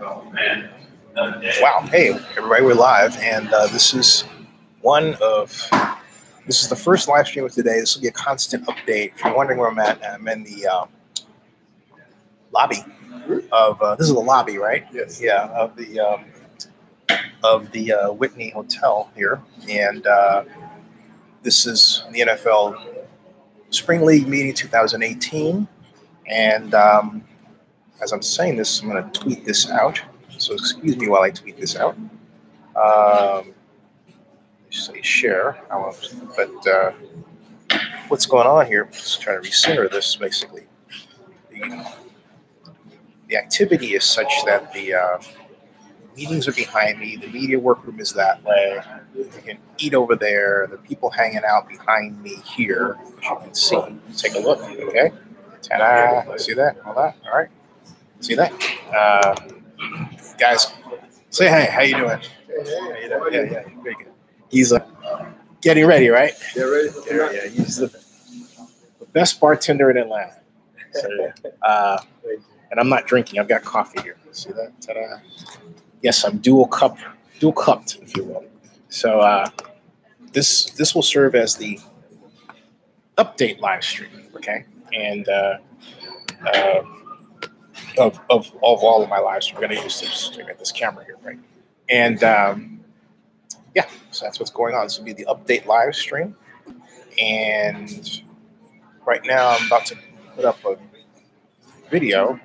Wow, hey everybody, we're live, and this is the first live stream of today. This will be a constant update. If you're wondering where I'm at, I'm in the lobby of this is the lobby, right? Yes. Yeah, of the Whitney Hotel here, and this is the NFL Spring League meeting 2018, and as I'm saying this, I'm going to tweet this out. So excuse me while I tweet this out. Say share, but what's going on here? Just trying to recenter this. Basically, the activity is such that the meetings are behind me. The media workroom is that way. You can eat over there. The people hanging out behind me here, as you can see. Take a look. Okay, ta-da! See that? All that? All right. See that? Guys, say hey. How you doing? Hey. Yeah. Very good. He's getting ready, right? Yeah, ready? Yeah. He's the best bartender in Atlanta. So, and I'm not drinking. I've got coffee here. See that? Ta-da! Yes, I'm dual cupped, if you will. So this will serve as the update live stream, okay? And of all of my live streams, I'm going to use this to get this camera here, right? And yeah, so that's what's going on. This will be the update live stream, and right now I'm about to put up a video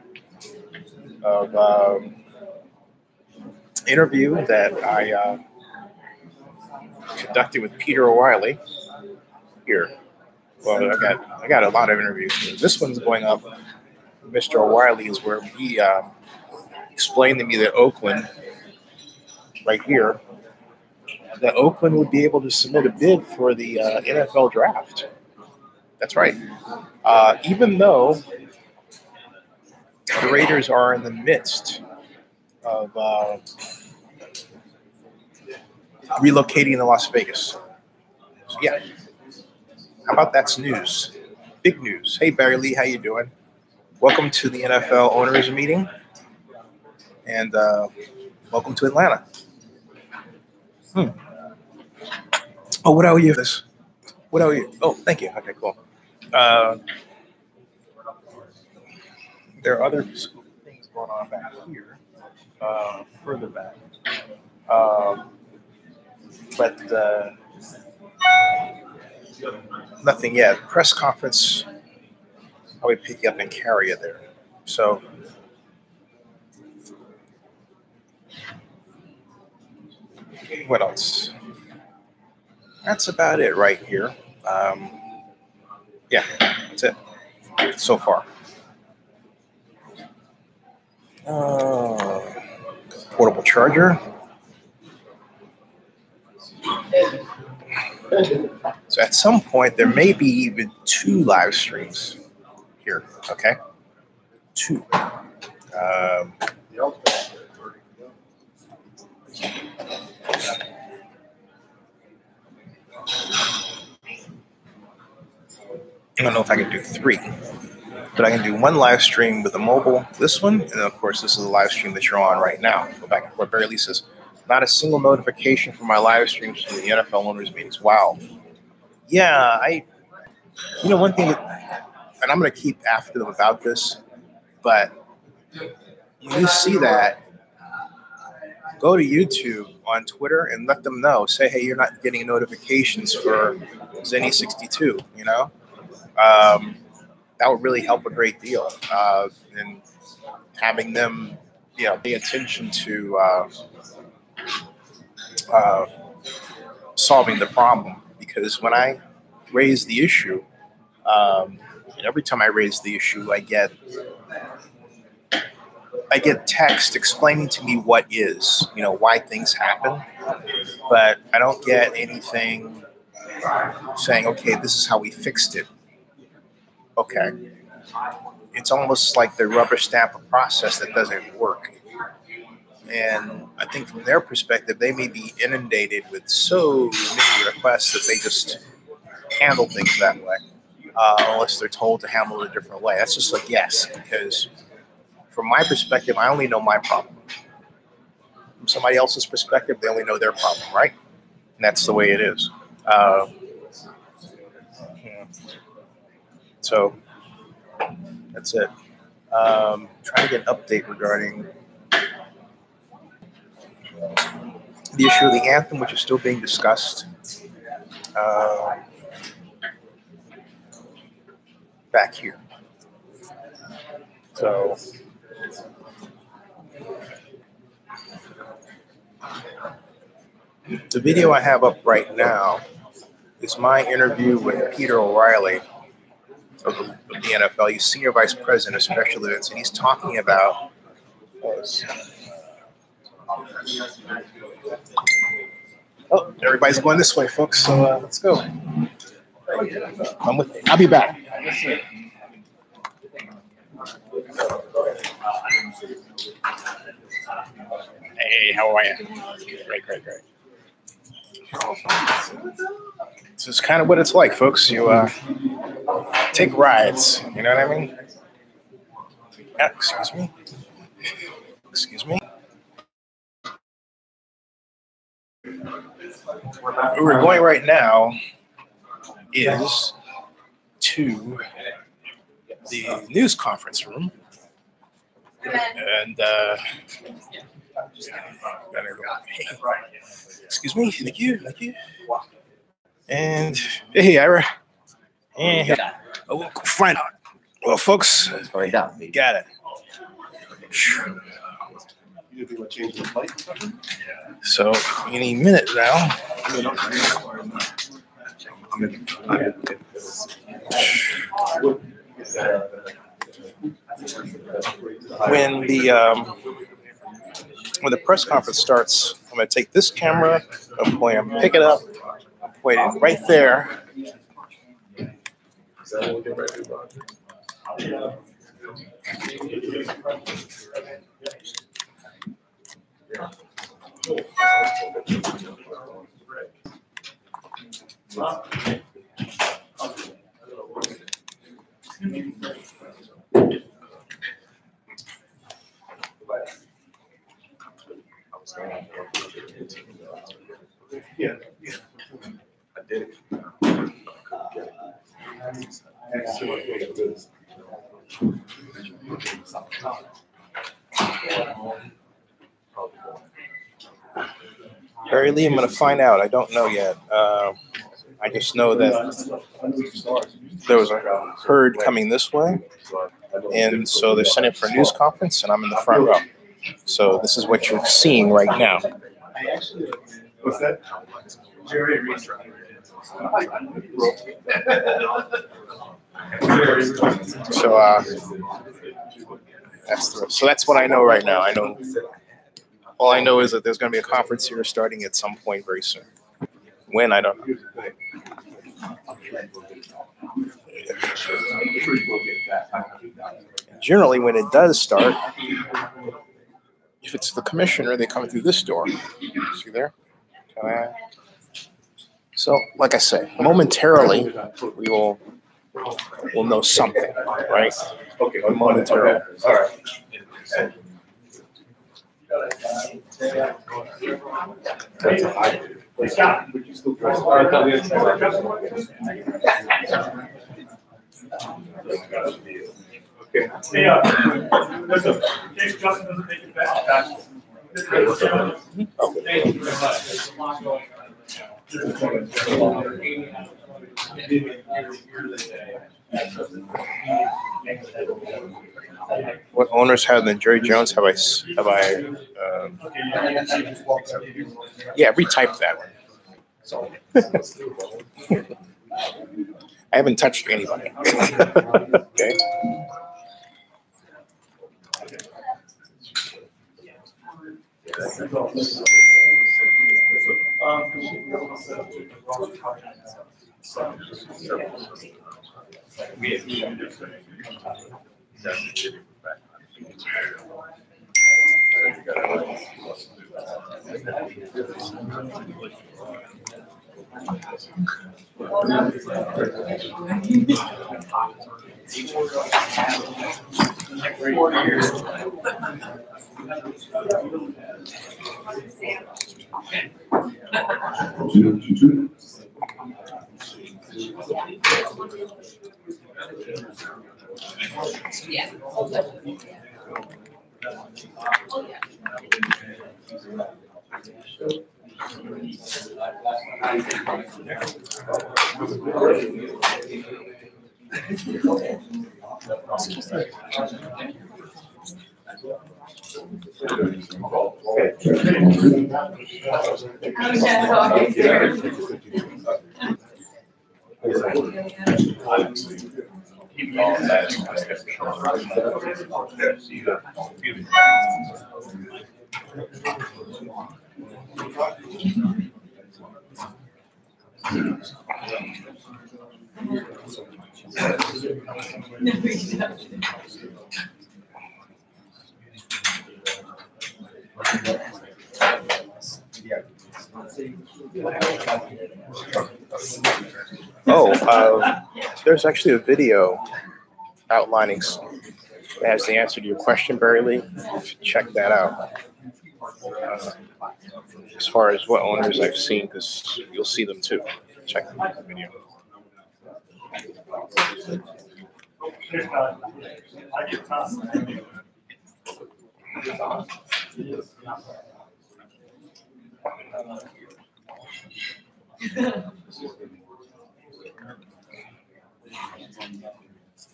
of interview that I conducted with Peter O'Reilly here. Well, I got a lot of interviews. This one's going up. Mr. O'Reilly is where he explained to me that Oakland, right here, that Oakland would be able to submit a bid for the NFL draft. That's right. Even though the Raiders are in the midst of relocating to Las Vegas. So, yeah. How about that's news? Big news. Hey, Barry Lee, how you doing? Welcome to the NFL owners meeting, and welcome to Atlanta. Oh, what owe you this? What owe you? Oh, thank you. Okay, cool. There are other things going on back here, further back. But nothing yet. Press conference, I would pick you up and carry you there. So, what else? That's about it right here. Yeah, that's it so far. Portable charger. So at some point, there may be even 2 live streams here, okay? 2. I don't know if I can do 3, but I can do 1 live stream with a mobile, this one, and then of course this is the live stream that you're on right now. Go back to what Barry Lee says. Not a single notification for my live streams from the NFL owners meetings. Wow. Yeah, one thing that, and I'm going to keep after them about this, but when you see that, go to YouTube on Twitter and let them know. Say, hey, you're not getting notifications for Zennie62, that would really help a great deal. And having them, pay attention to solving the problem. Because when I raise the issue, every time I raise the issue, I get text explaining to me what is, why things happen, but I don't get anything saying, okay, this is how we fixed it. Okay. It's almost like they rubber stamp a process that doesn't work. And I think from their perspective, they may be inundated with so many requests that they just handle things that way, unless they're told to handle it a different way. That's just a guess, because from my perspective, I only know my problem. from somebody else's perspective, they only know their problem, right? And that's the way it is. Yeah. So that's it. Trying to get an update regarding the issue of the anthem, which is still being discussed. Back here. So the video I have up right now is my interview with Peter O'Reilly of the NFL. He's Senior Vice President of Special Events, and he's talking about oh, everybody's going this way, folks, so let's go. I'll be back. Hey, how are you? Great. This is kind of what it's like, folks. You take rides, you know what I mean? Excuse me. Where we're going right now is to the news conference room. And excuse me, thank you. And hey, Ira. And we'll find out. Well, folks, got it. So any minute now. When the press conference starts, I'm going to take this camera, I'm going to pick it up, point it right there. Yeah, I did it. Barry Lee, I'm going to find out. I don't know yet. I just know that there was a herd coming this way, and so they're sending for a news conference, and I'm in the front row. So this is what you're seeing right now. What's that? Jerry Reese. So that's what I know right now. All I know is that there's going to be a conference here starting at some point very soon. When, I don't know. Generally, when it does start, if it's the commissioner, they come through this door. See there? So, like I say, momentarily, we'll know something, right? Okay, momentarily. All right. Okay. Hey, listen, in case Justin doesn't make it back. Thank you very much. What owners have than Jerry Jones have I yeah, retype that one. So I haven't touched anybody. Okay. There's actually a video outlining as the answer to your question, Barely. Check that out. As far as what owners I've seen, because you'll see them too. Check the video.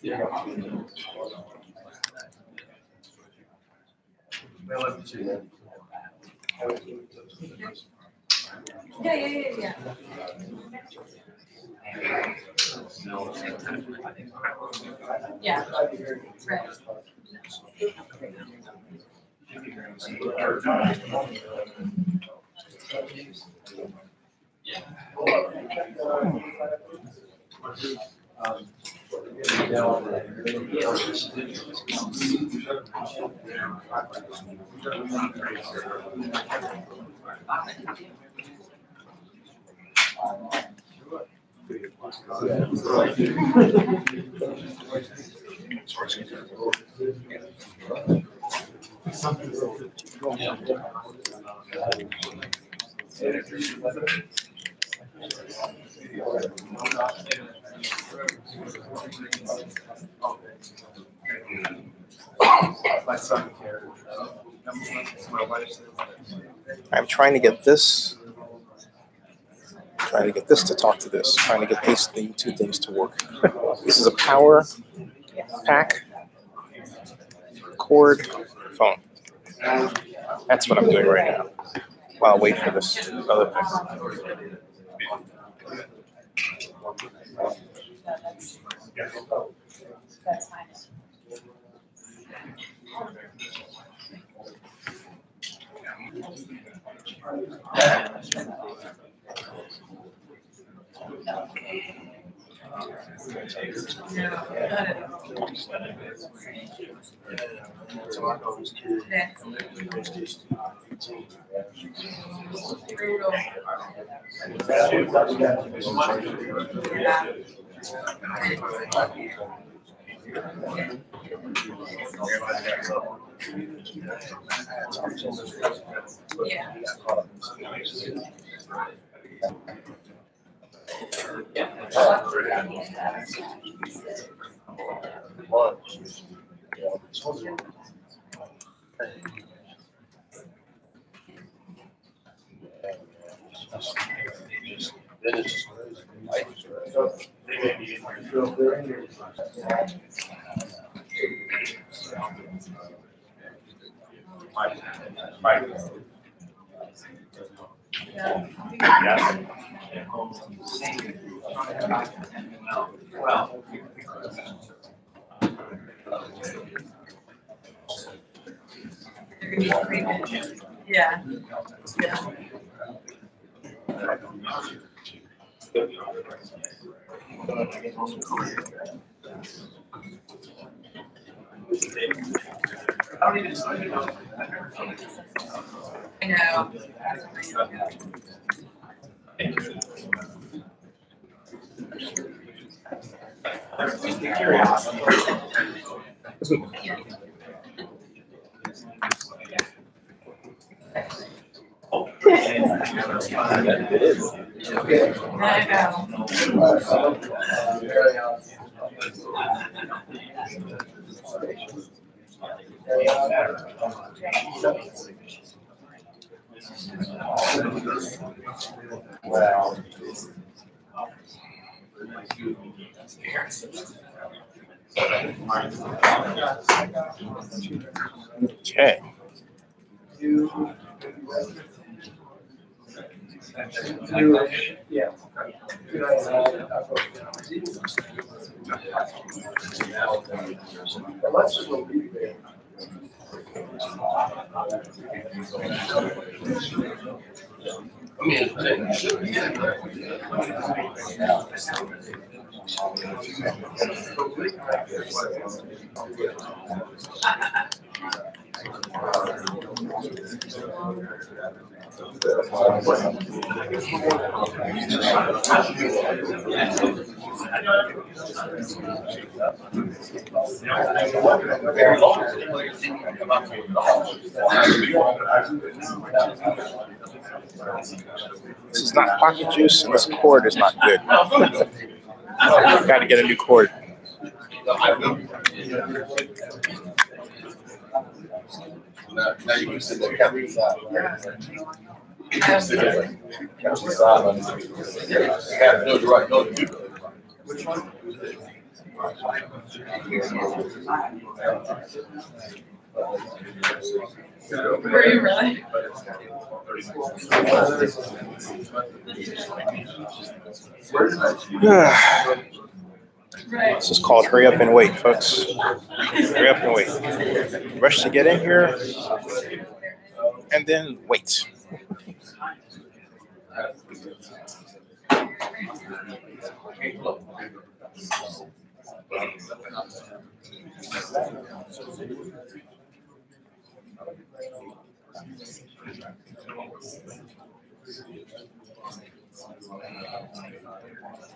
Yeah. Yeah. Right. I'm trying to get this. Trying to get this to talk to this. Trying to get these two things to work. This is a power pack cord phone. That's what I'm doing right now while I wait for this other thing. Yeah. I know. Okay. This is not pocket juice, and this cord is not good. Got to get a new cord. Now you can sit there, count side. No, you're right. No, which one? Were you really? Right. This is called hurry up and wait, folks. Hurry up and wait. Rush to get in here, and then wait.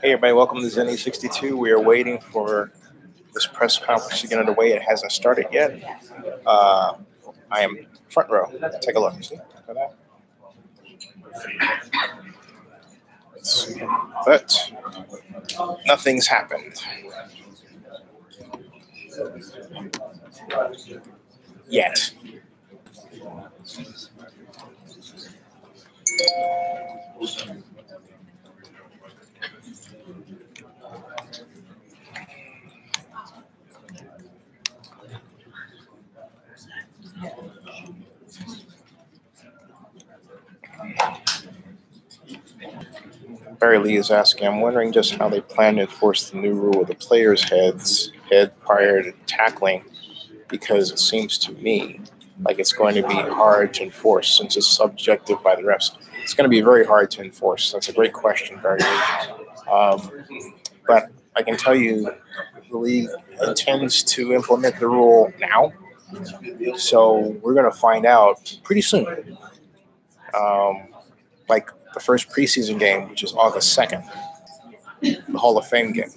Hey everybody, welcome to Zennie62. We are waiting for this press conference to get underway. It hasn't started yet. I am front row. Take a look. See? But nothing's happened yet. Barry Lee is asking, I'm wondering just how they plan to enforce the new rule of the player's head prior to tackling, because it seems to me like it's going to be hard to enforce since it's subjective by the refs. It's going to be very hard to enforce. That's a great question, Barry Lee. But I can tell you the league intends to implement the rule now. So we're going to find out pretty soon. Like the first preseason game, which is August 2nd, the Hall of Fame game.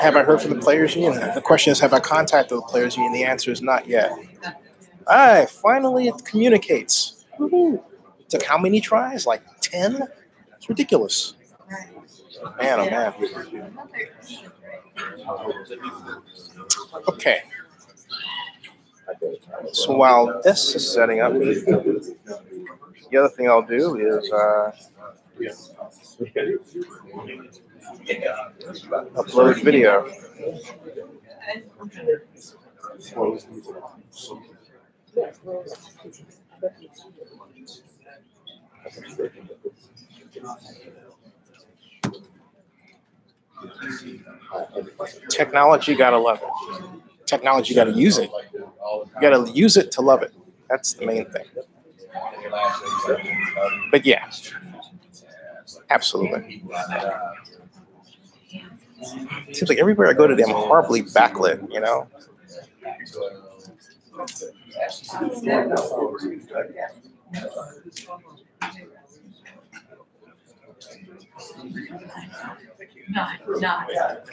Have I heard from the players union? The question is, have I contacted the players union? The answer is not yet. Finally it communicates. Woo-hoo. It took how many tries? Like 10? It's ridiculous. Man, oh man. Okay. So while this is setting up, the other thing I'll do is upload video. Technology, gotta love it. Technology, gotta use it. You gotta use it to love it. That's the main thing. But yeah, absolutely. It seems like everywhere I go today, I'm horribly backlit, you know? I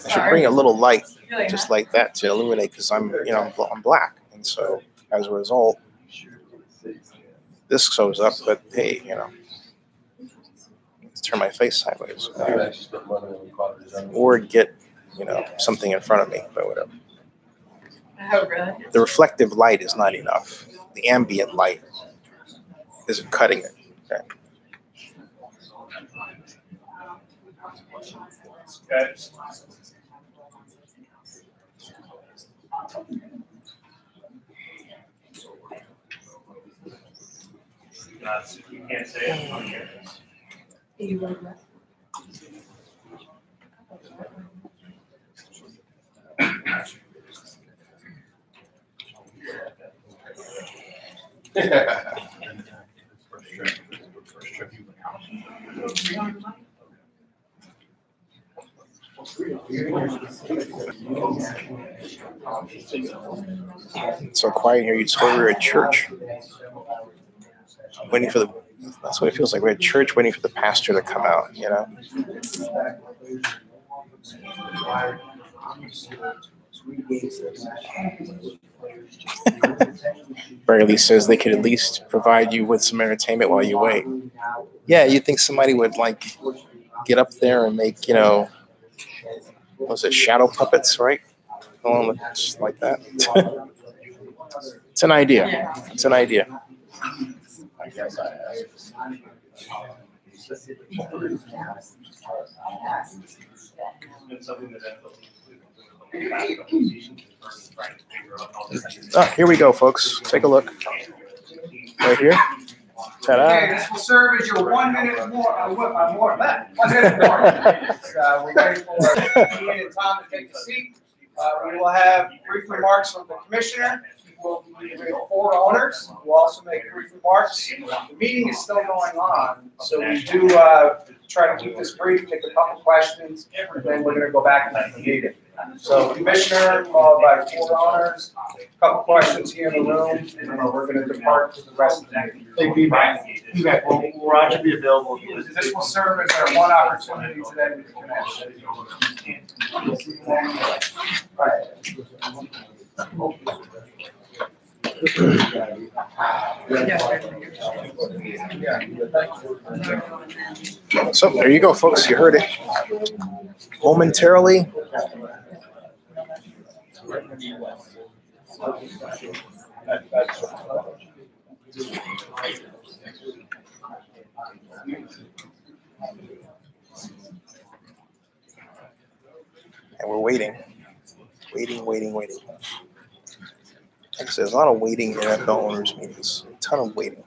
should bring a little light, just like that, to illuminate, because I'm black, and so as a result, this shows up. But hey, let's turn my face sideways, or get something in front of me, but whatever. Oh, really? The reflective light is not enough. The ambient light isn't cutting it. Okay. You can't say it. It's so quiet here. You'd swear we were at church, waiting for the. That's what it feels like. We're at church, waiting for the pastor to come out. Burley says they could at least provide you with some entertainment while you wait. Yeah, you think somebody would get up there and make what was it, shadow puppets, right? Just like that. It's an idea. It's an idea. Oh, here we go, folks. Take a look. Right here. Ta-da. Okay, this will serve as your 1 minute more. 1 minute more. We're ready for Ian and Tom to take a seat. We will have brief remarks from the commissioner. We'll have 4 owners. We'll also make brief remarks. The meeting is still going on, so we do try to keep this brief, take a couple questions, and then we're going to go back and meeting. So commissioner, followed by 4 owners, a couple questions here in the room, and then we're going to depart to the rest of the meeting. Will Roger be available? This will serve as our one opportunity today to connect. So there you go, folks. You heard it. Momentarily. And we're waiting. Like I said, there's a lot of waiting in NFL owners meetings. A ton of waiting.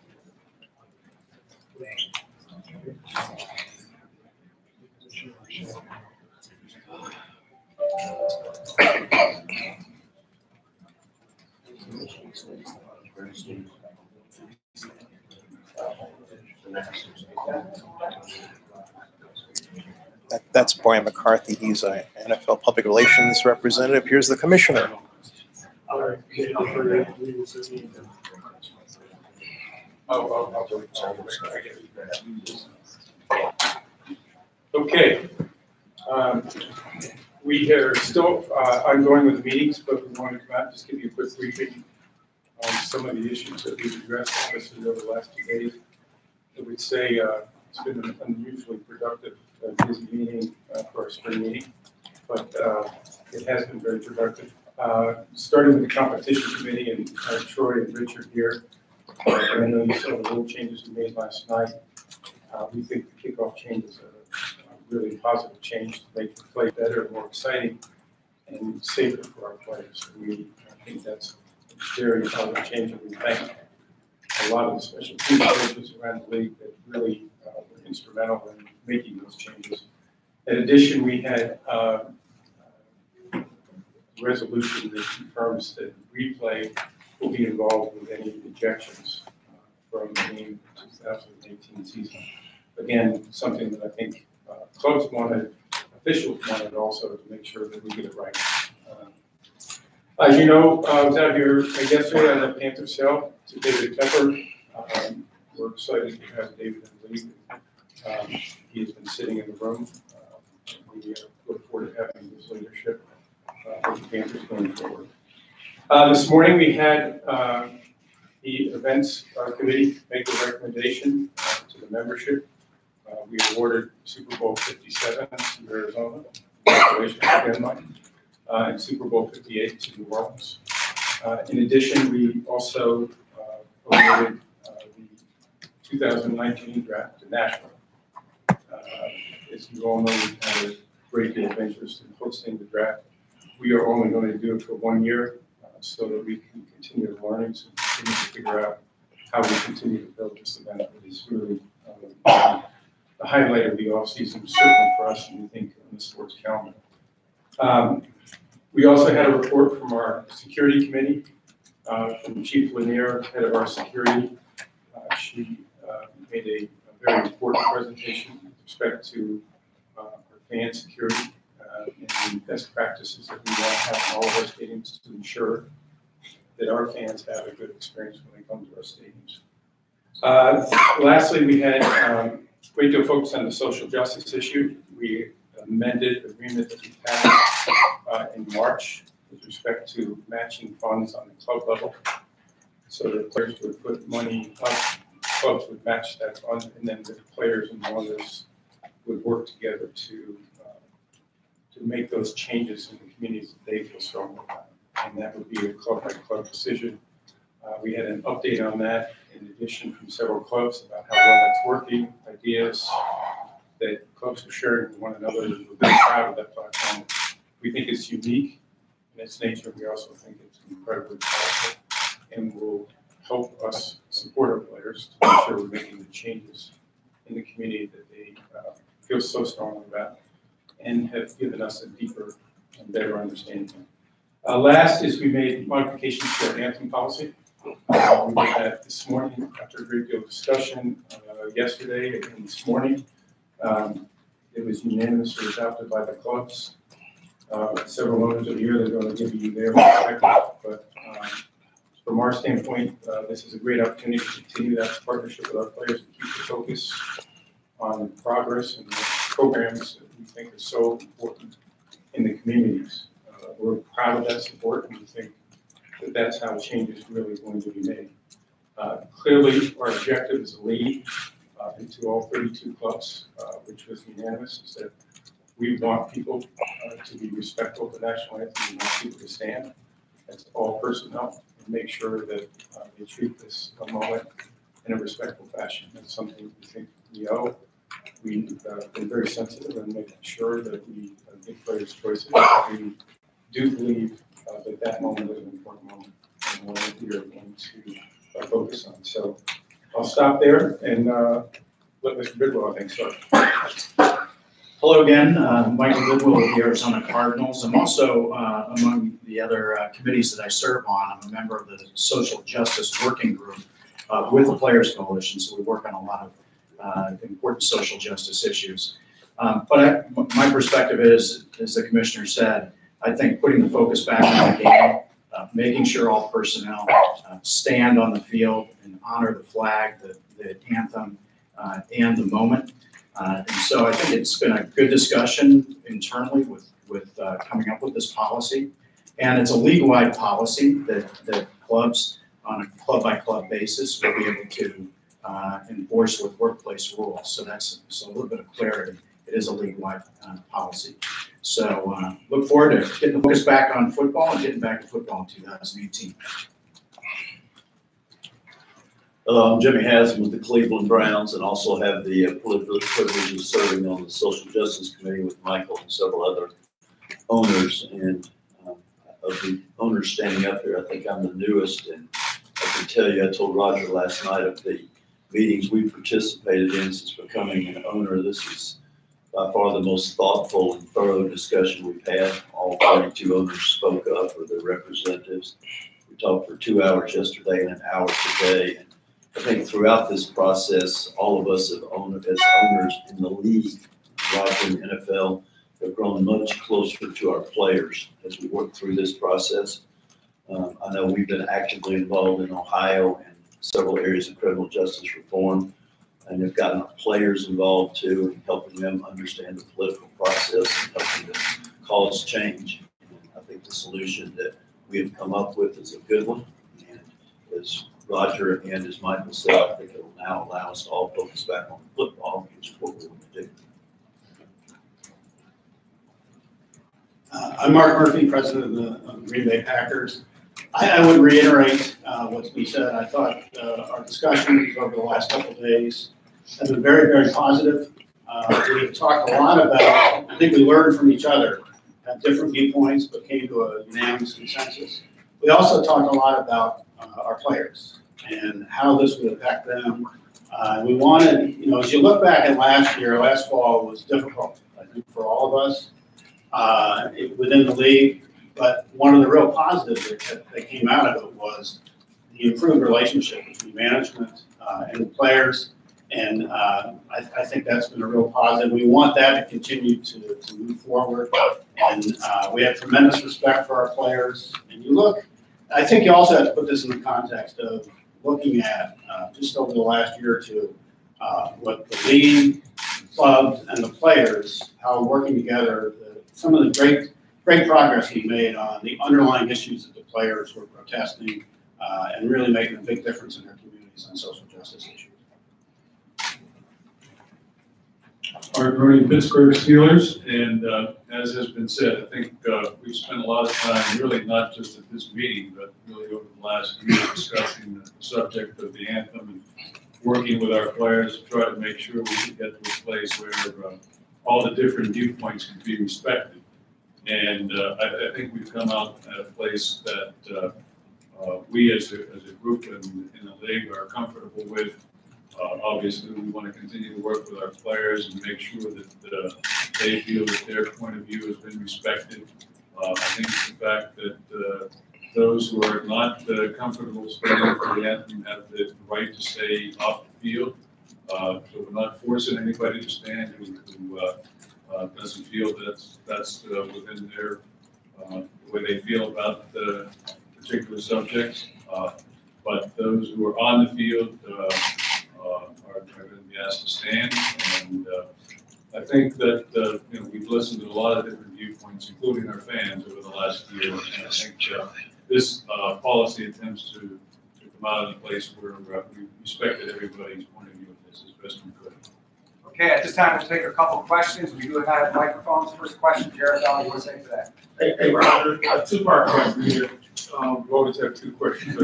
That's Brian McCarthy. He's an NFL public relations representative. Here's the commissioner. Okay. We are still ongoing with the meetings, but we want to come out and just give you a quick briefing on some of the issues that we've addressed, especially over the last 2 days. I would say it's been an unusually productive, busy meeting for our spring meeting, but it has been very productive. Starting with the competition committee and Troy and Richard here, and I know you saw the little changes we made last night. We think the kickoff changes are a really positive change to make the play better and more exciting and safer for our players. I think that's a very positive change, and we thank a lot of the special team coaches around the league that really were instrumental in making those changes. In addition, we had a resolution that confirms that replay will be involved with any ejections from the game 2018 season. Again, something that I think clubs wanted, officials wanted also to make sure that we get it right. As you know, I was out here yesterday on the Panther Cell to David Tepper. We're excited to have David in the league. He has been sitting in the room. We look forward to having his leadership with the Panthers going forward. This morning we had the events committee make a recommendation to the membership. We awarded Super Bowl 57 to Arizona. Congratulations again, Mike. And Super Bowl 58 to New Orleans. In addition, we also awarded the 2019 draft to Nashville. As you all know, we've had a great deal of interest in hosting the draft. We are only going to do it for 1 year so that we can continue the learnings and continue to figure out how we continue to build this event that is really the highlight of the offseason, certainly for us, and we think on the sports calendar. We also had a report from our security committee, from Chief Lanier, head of our security. She made a very important presentation with respect to our fan security and the best practices that we want to have in all of our stadiums to ensure that our fans have a good experience when they come to our stadiums. Lastly, we had great deal of focus on the social justice issue. We amended the agreement that we passed in March with respect to matching funds on the club level, so that players would put money up, clubs would match that fund, and then the players and owners would work together to make those changes in the communities that they feel strongly about. And that would be a club-by-club decision. We had an update on that, in addition, from several clubs about how well that's working, ideas that clubs are sharing with one another. We're very proud of that platform. We think it's unique in its nature. We also think it's incredibly powerful and will help us support our players to make sure we're making the changes in the community that they feel so strongly about and have given us a deeper and better understanding. Last is we made modifications to our anthem policy. We did that this morning after a great deal of discussion yesterday and this morning. It was unanimously adopted by the clubs. Several owners are here, they're going to give you their perspective, but from our standpoint, this is a great opportunity to continue that partnership with our players and keep the focus on progress and the programs that we think are so important in the communities. We're proud of that support, and we think that that's how change is really going to be made. Clearly, our objective as a league into all 32 clubs, which was unanimous, is that we want people to be respectful of the national anthem. We want people to stand. That's all personnel, and make sure that they treat this moment in a respectful fashion. That's something we think we owe. We've been very sensitive in making sure that we give players choices. We do believe that that moment is an important moment and one that we are going to focus on. So I'll stop there and let Mr. Bidwell, I think, start. Hello again, Michael Bidwell with the Arizona Cardinals. I'm also among the other committees that I serve on. I'm a member of the Social Justice Working Group with the Players Coalition, so we work on a lot of important social justice issues. But my perspective is, as the commissioner said, I think putting the focus back on the game, making sure all personnel stand on the field and honor the flag, the anthem, and the moment. And so I think it's been a good discussion internally with coming up with this policy. And it's a league-wide policy that clubs on a club-by-club basis will be able to enforce with workplace rules. So that's a little bit of clarity. It is a league-wide policy. So look forward to getting the focus back on football and getting back to football in 2018. Hello, I'm Jimmy Haslam with the Cleveland Browns and also have the privilege of serving on the Social Justice Committee with Michael and several other owners. And of the owners standing up here, I think I'm the newest. And I can tell you, I told Roger last night of the meetings we participated in since becoming an owner, this is by far the most thoughtful and thorough discussion we've had. All 32 owners spoke up with their representatives. We talked for 2 hours yesterday and an hour today. And I think throughout this process, all of us as owners in the league, Roger in the NFL, have grown much closer to our players as we work through this process. I know we've been actively involved in Ohio and several areas of criminal justice reform, and have gotten our players involved too, and helping them understand the political process and helping them cause change. And I think the solution that we have come up with is a good one. And as Roger and as Michael said, I think it will now allow us to all focus back on football, which is what we want to do. I'm Mark Murphy, president of the Green Bay Packers. I would reiterate what's been said. I thought our discussions over the last couple of days have been very, very positive. We talked a lot about, I think we learned from each other, had different viewpoints, but came to a unanimous consensus. We also talked a lot about our players and how this would affect them. We wanted, you know, as you look back at last fall was difficult, I think, for all of us within the league. But one of the real positives that came out of it was the improved relationship between management and the players. And I think that's been a real positive. We want that to continue to move forward. And we have tremendous respect for our players. And you look, I think you also have to put this in the context of looking at just over the last year or two, what the league, clubs, and the players, how working together, some of the great progress we made on the underlying issues that the players were protesting and really making a big difference in their communities on social justice issues. Art Rooney, Pittsburgh Steelers, and as has been said, I think we've spent a lot of time, really not just at this meeting, but really over the last year discussing the subject of the anthem and working with our players to try to make sure we can get to a place where all the different viewpoints can be respected. And I think we've come out at a place that we as a group in the league are comfortable with. Obviously, we want to continue to work with our players and make sure that they feel that their point of view has been respected. I think the fact that those who are not comfortable standing for the anthem have the right to stay off the field. So we're not forcing anybody to stand who doesn't feel that's within their the way they feel about the particular subjects. But those who are on the field are going to be asked to stand. And I think that you know, we've listened to a lot of different viewpoints, including our fans, over the last year. And I think this policy attempts to come out in a place where we respected everybody's point of view of this as best we could. Okay, at this time, we'll take a couple of questions. We do have microphones. First question, Jared, what do you want to say to that? Hey, Roger, a two-part question here. We always have two questions.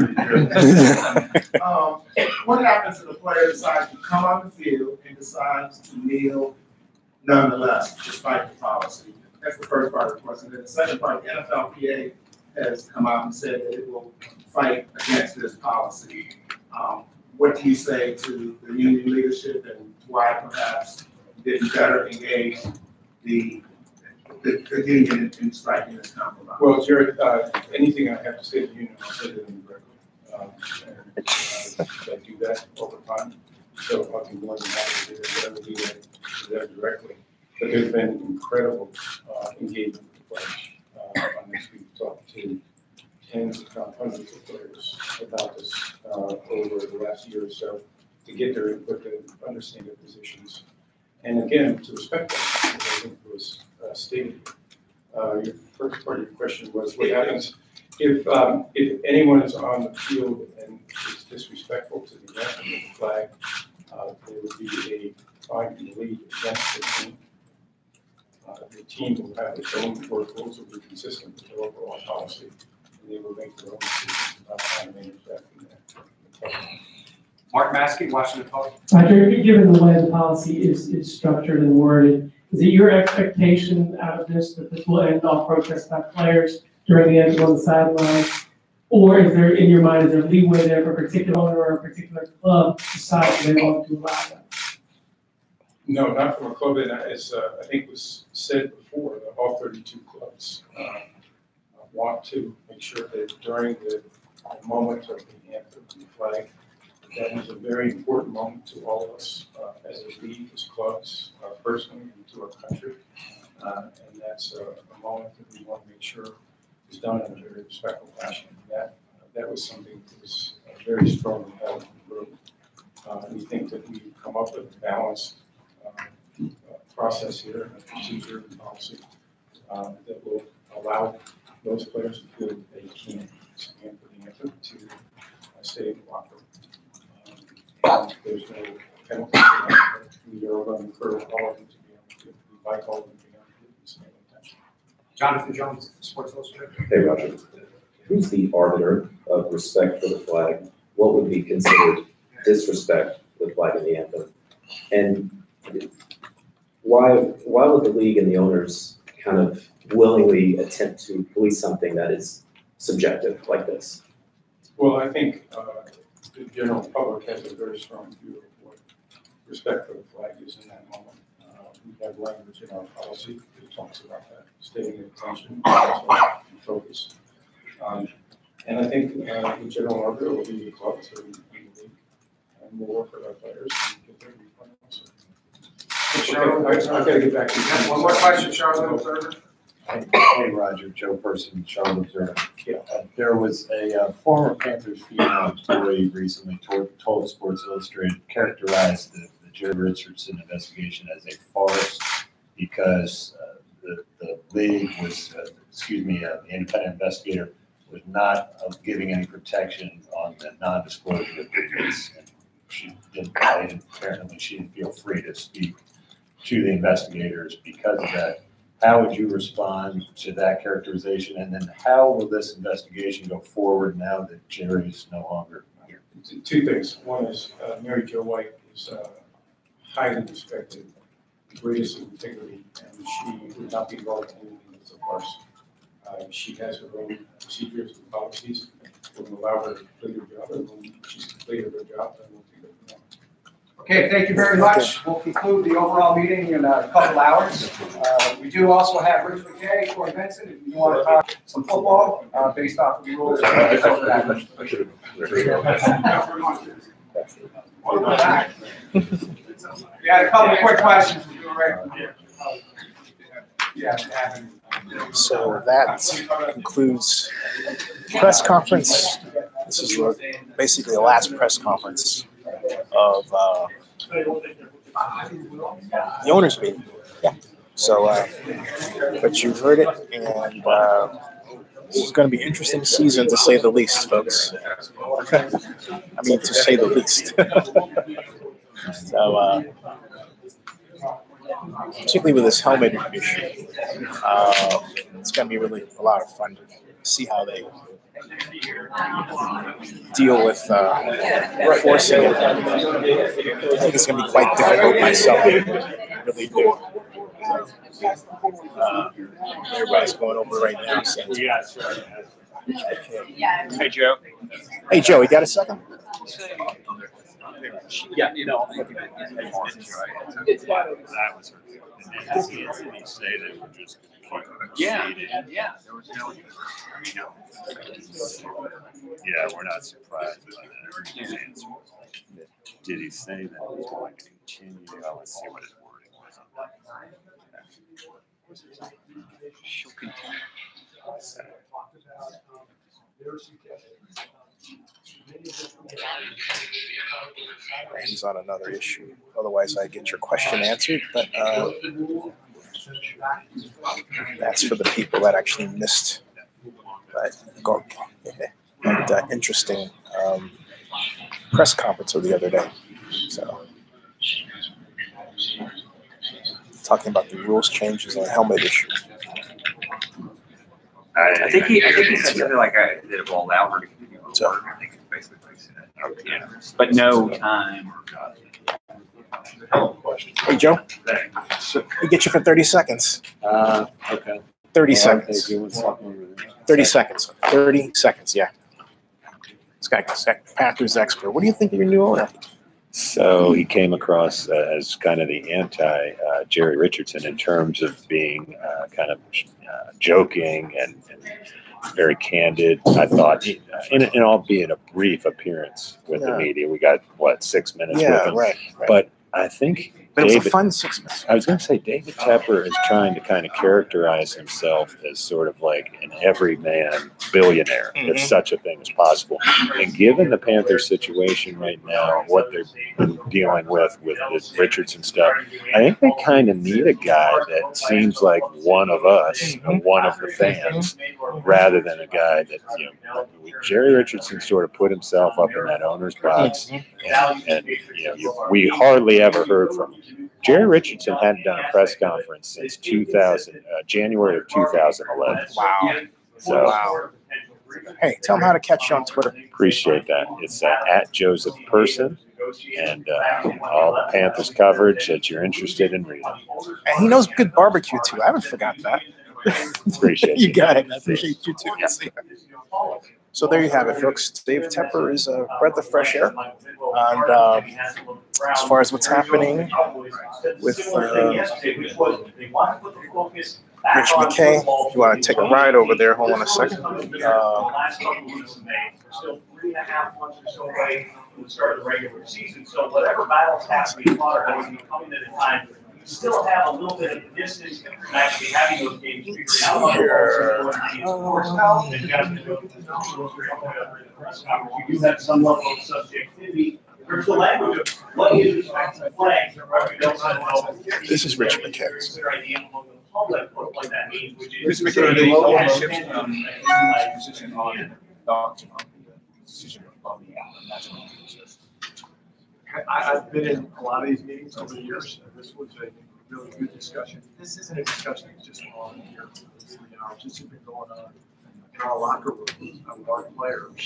What happens if the player decides to come on the field and decides to kneel nonetheless, despite the policy? That's the first part of the question. Then the second part, the NFLPA has come out and said that it will fight against this policy. What do you say to the union leadership and why perhaps didn't better engage the union in striking this compromise? Well, Jared, anything I have to say to the union, I'll say to them directly. I do that all the time. So I'll be more than happy to do that directly. But there's been incredible engagement with the players on this. We've talked to tens, if not hundreds of players about this over the last year or so to get their input and understand their positions. And again, to respect them, as I think was stated. Your first part of your question was what happens if anyone is on the field and is disrespectful to the anthem of the flag, there would be a fine from the league against the team. The team will have its own work rules that will be consistent with the overall policy, and they will make their own decisions about how to manage that from there. Mark Maskey, Washington Post. Roger, given the way the policy is structured and worded, is it your expectation out of this that this will end all protests by players during the anthem on the sidelines? Or is there, in your mind, is there leeway there for a particular owner or a particular club to decide they want to allow that? No, not from a club. And as I think was said before, all 32 clubs want to make sure that during the moment of the anthem and the flag, that is a very important moment to all of us as a league, as clubs, personally, and to our country. And that's a moment that we want to make sure is done in a very respectful fashion. That was something that was very strongly held in the group. We think that we've come up with a balanced process here, a procedure and policy that will allow those players to feel that they can stand for the anthem to stay in the locker room. There's no penalty. We are going to encourage all of them to be able to, we like all of them to be able to do the same intention. Jonathan Jones, Sports Illustrated. Hey, Roger. Who's the arbiter of respect for the flag? What would be considered disrespect for the flag and the anthem? And why would the league and the owners kind of willingly attempt to police something that is subjective like this? Well, I think the general public has a very strong view of what respect for the flag is in that moment. We have language in our policy that talks about that, stating attention and focus. And I think the general arbiter will be the club to lead, and we'll work with our players and get their viewpoint also. I've got to get back to you. One more question, Charlotte Observer. Hey, Roger, Joe Person, Charlotte Observer. There was a former Panthers female employee recently told Sports Illustrated characterized the Jerry Richardson investigation as a farce because the league was, the independent investigator was not giving any protection on the non-disclosure of the case. And she didn't, apparently she didn't feel free to speak to the investigators because of that. How would you respond to that characterization? And then how will this investigation go forward now that Jerry is no longer here? Two things. One is Mary Jo White is highly respected, the greatest of integrity, and she would not be involved in anything that's a farce. She has her own procedures and policies that will allow her to complete her job, and when she's completed her job, then we'll take it from there. Okay, thank you very much. We'll conclude the overall meeting in a couple hours. We do also have Rich McKay, Corey Benson, if you want to talk some football based off of the rules. We had a couple of quick questions. So that concludes press conference. This is basically the last press conference of the owners meeting. Yeah. So, but you heard it, and this is going to be an interesting season to say the least, folks. I mean, to say the least. So, particularly with this helmet issue, it's going to be really a lot of fun to see how they deal with enforcing it. I think it's going to be quite difficult myself. I really do. Everybody's going over right now. So. Hey, Joe. Hey, Joe, you got a second? Yeah, you know. That was her. And then he say they were just yeah. There was no. Yeah, we're not surprised by that. His answer. Did he say that he was going to continue? Let's see what his wording was on that. She'll continue. He's on another issue. Otherwise, I'd get your question answered. But that's for the people that actually missed that interesting press conference of the other day. So, talking about the rules changes on the helmet issue. I think he said something like that it will allow her to continue to work. I think it's basically what he said. Okay. But no time. Hey, Joe. We get you for 30 seconds. Okay. 30 seconds. 30 seconds. 30 seconds, yeah. This guy's Panthers expert. What do you think of your new owner? So he came across as kind of the anti-Jerry Richardson in terms of being kind of joking and very candid. I thought, in albeit a brief appearance with the media, we got, 6 minutes with him? Right. But I think But it was a fun 6 months. I was going to say, David Tepper is trying to kind of characterize himself as sort of like an everyman billionaire, if such a thing is possible. And given the Panthers situation right now, what they've been dealing with this Richardson stuff, I think they kind of need a guy that seems like one of us, one of the fans, rather than a guy that, Jerry Richardson sort of put himself up in that owner's box, and we hardly ever heard from him. Jerry Richardson hadn't done a press conference since January of 2011. Wow. So, hey, tell them how to catch you on Twitter. Appreciate that. It's at Joseph Person, and all the Panthers coverage that you're interested in reading. And he knows good barbecue too. I haven't forgotten that. Appreciate you. Got it. I appreciate you too. So there you have it, folks. Dave Tepper is a breath of fresh air. And as far as what's happening with Rich McKay, if you want to take a ride over there, hold on a second. Still 3.5 months or so away from the start of the regular season. So whatever battles have to be fought are going to be coming at a time. You still have a little bit of distance from actually having those games figured out. You do have some level of subjectivity. There's the language of what is respect to flags. This is Rich McKay. What that means, which is I've been in a lot of these meetings over the years, and this was a really good discussion. This isn't a discussion that's just on here. It's just been going on in our locker room with our players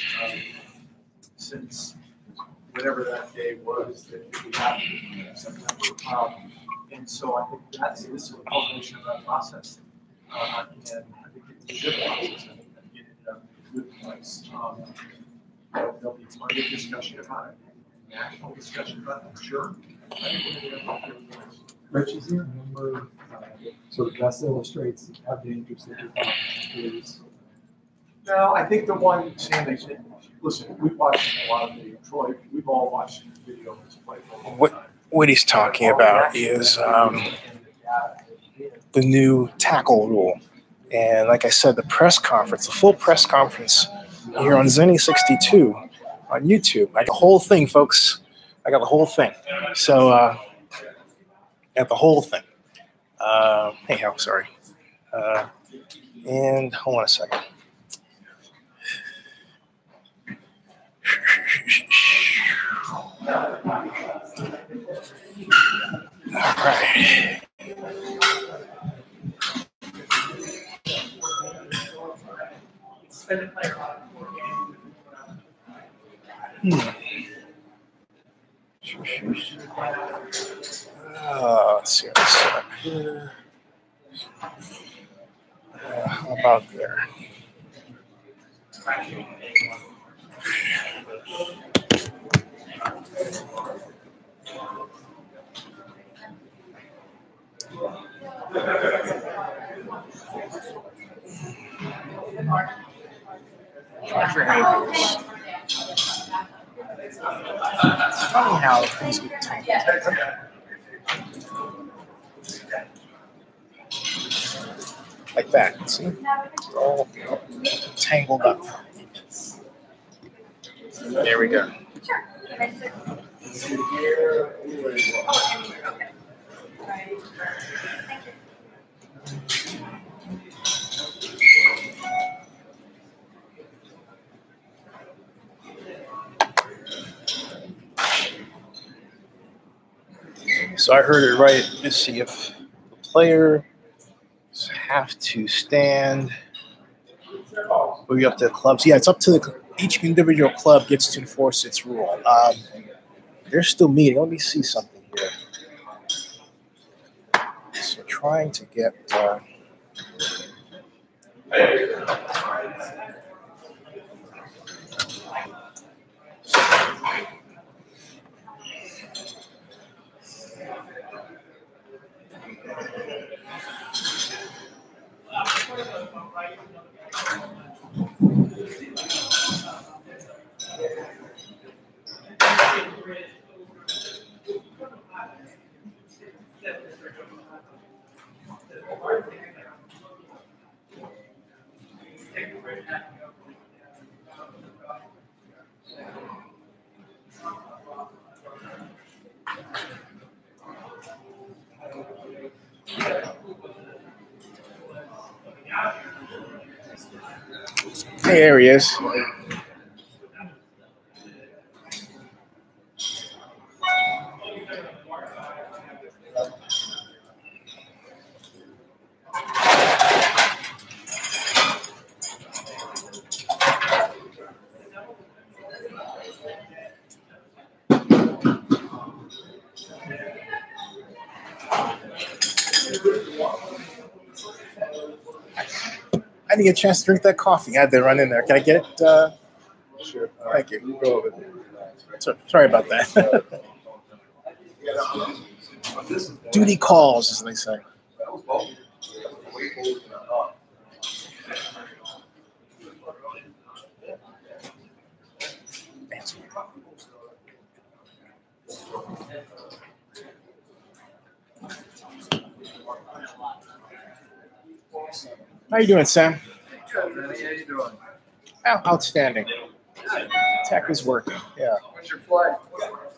since whatever that day was that we happened in September. And so I think this is a culmination of that process. And I think it's a good process. I think that get it in a good place. There'll be plenty of discussion about it. National discussion about it, sure. Rich, is there a number sort of best illustrates how dangerous that your is? No, I think the one, Sam, listen, we've watched a lot of video. Troy, we've all watched video of this play. What he's talking about is the new tackle rule. And like I said, the press conference, the full press conference here on Zennie62 on YouTube. I got the whole thing, folks. I got the whole thing. So, got the whole thing. Hey, how sorry. And hold on a second. All right. Let's see what's up here. How about there? It's funny how things get tangled. Like that, see? It's all tangled up. There we go. So I heard it right. Let's see if the players have to stand. Maybe up to the clubs. Yeah, it's up to each individual club gets to enforce its rule. They're still meeting. Let me see something here. So trying to get. Hey, there he is. I didn't get a chance to drink that coffee. I had to run in there. Can I get it? Sure. Thank you. Go over there. Sorry about that. Duty calls, as they say. How you doing, Sam? Good, man. How you doing? Outstanding. Tech is working. Yeah. What's your flight?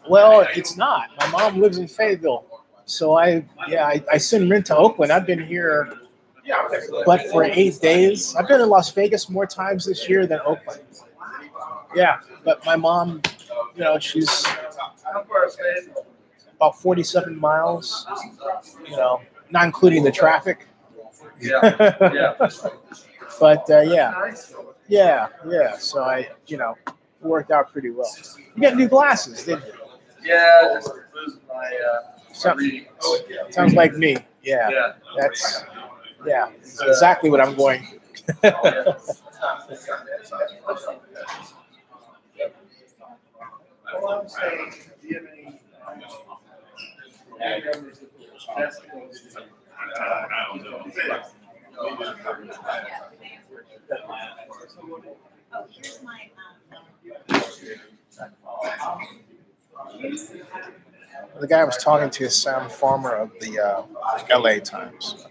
Well, it's not. My mom lives in Fayetteville, so I send Rin to Oakland. I've been here, but for 8 days. I've been in Las Vegas more times this year than Oakland. Yeah, but my mom, you know, she's How far is Fayetteville? about 47 miles. You know, not including the traffic. Yeah, yeah. But yeah. Nice. Yeah. So it worked out pretty well. You got new glasses, didn't you? Yeah, just losing my reading. Sounds like me. Yeah. Yeah. That's exactly what I'm going. Well, I'm saying, do you have any members of the testicles? The guy I was talking to is Sam Farmer of the LA Times.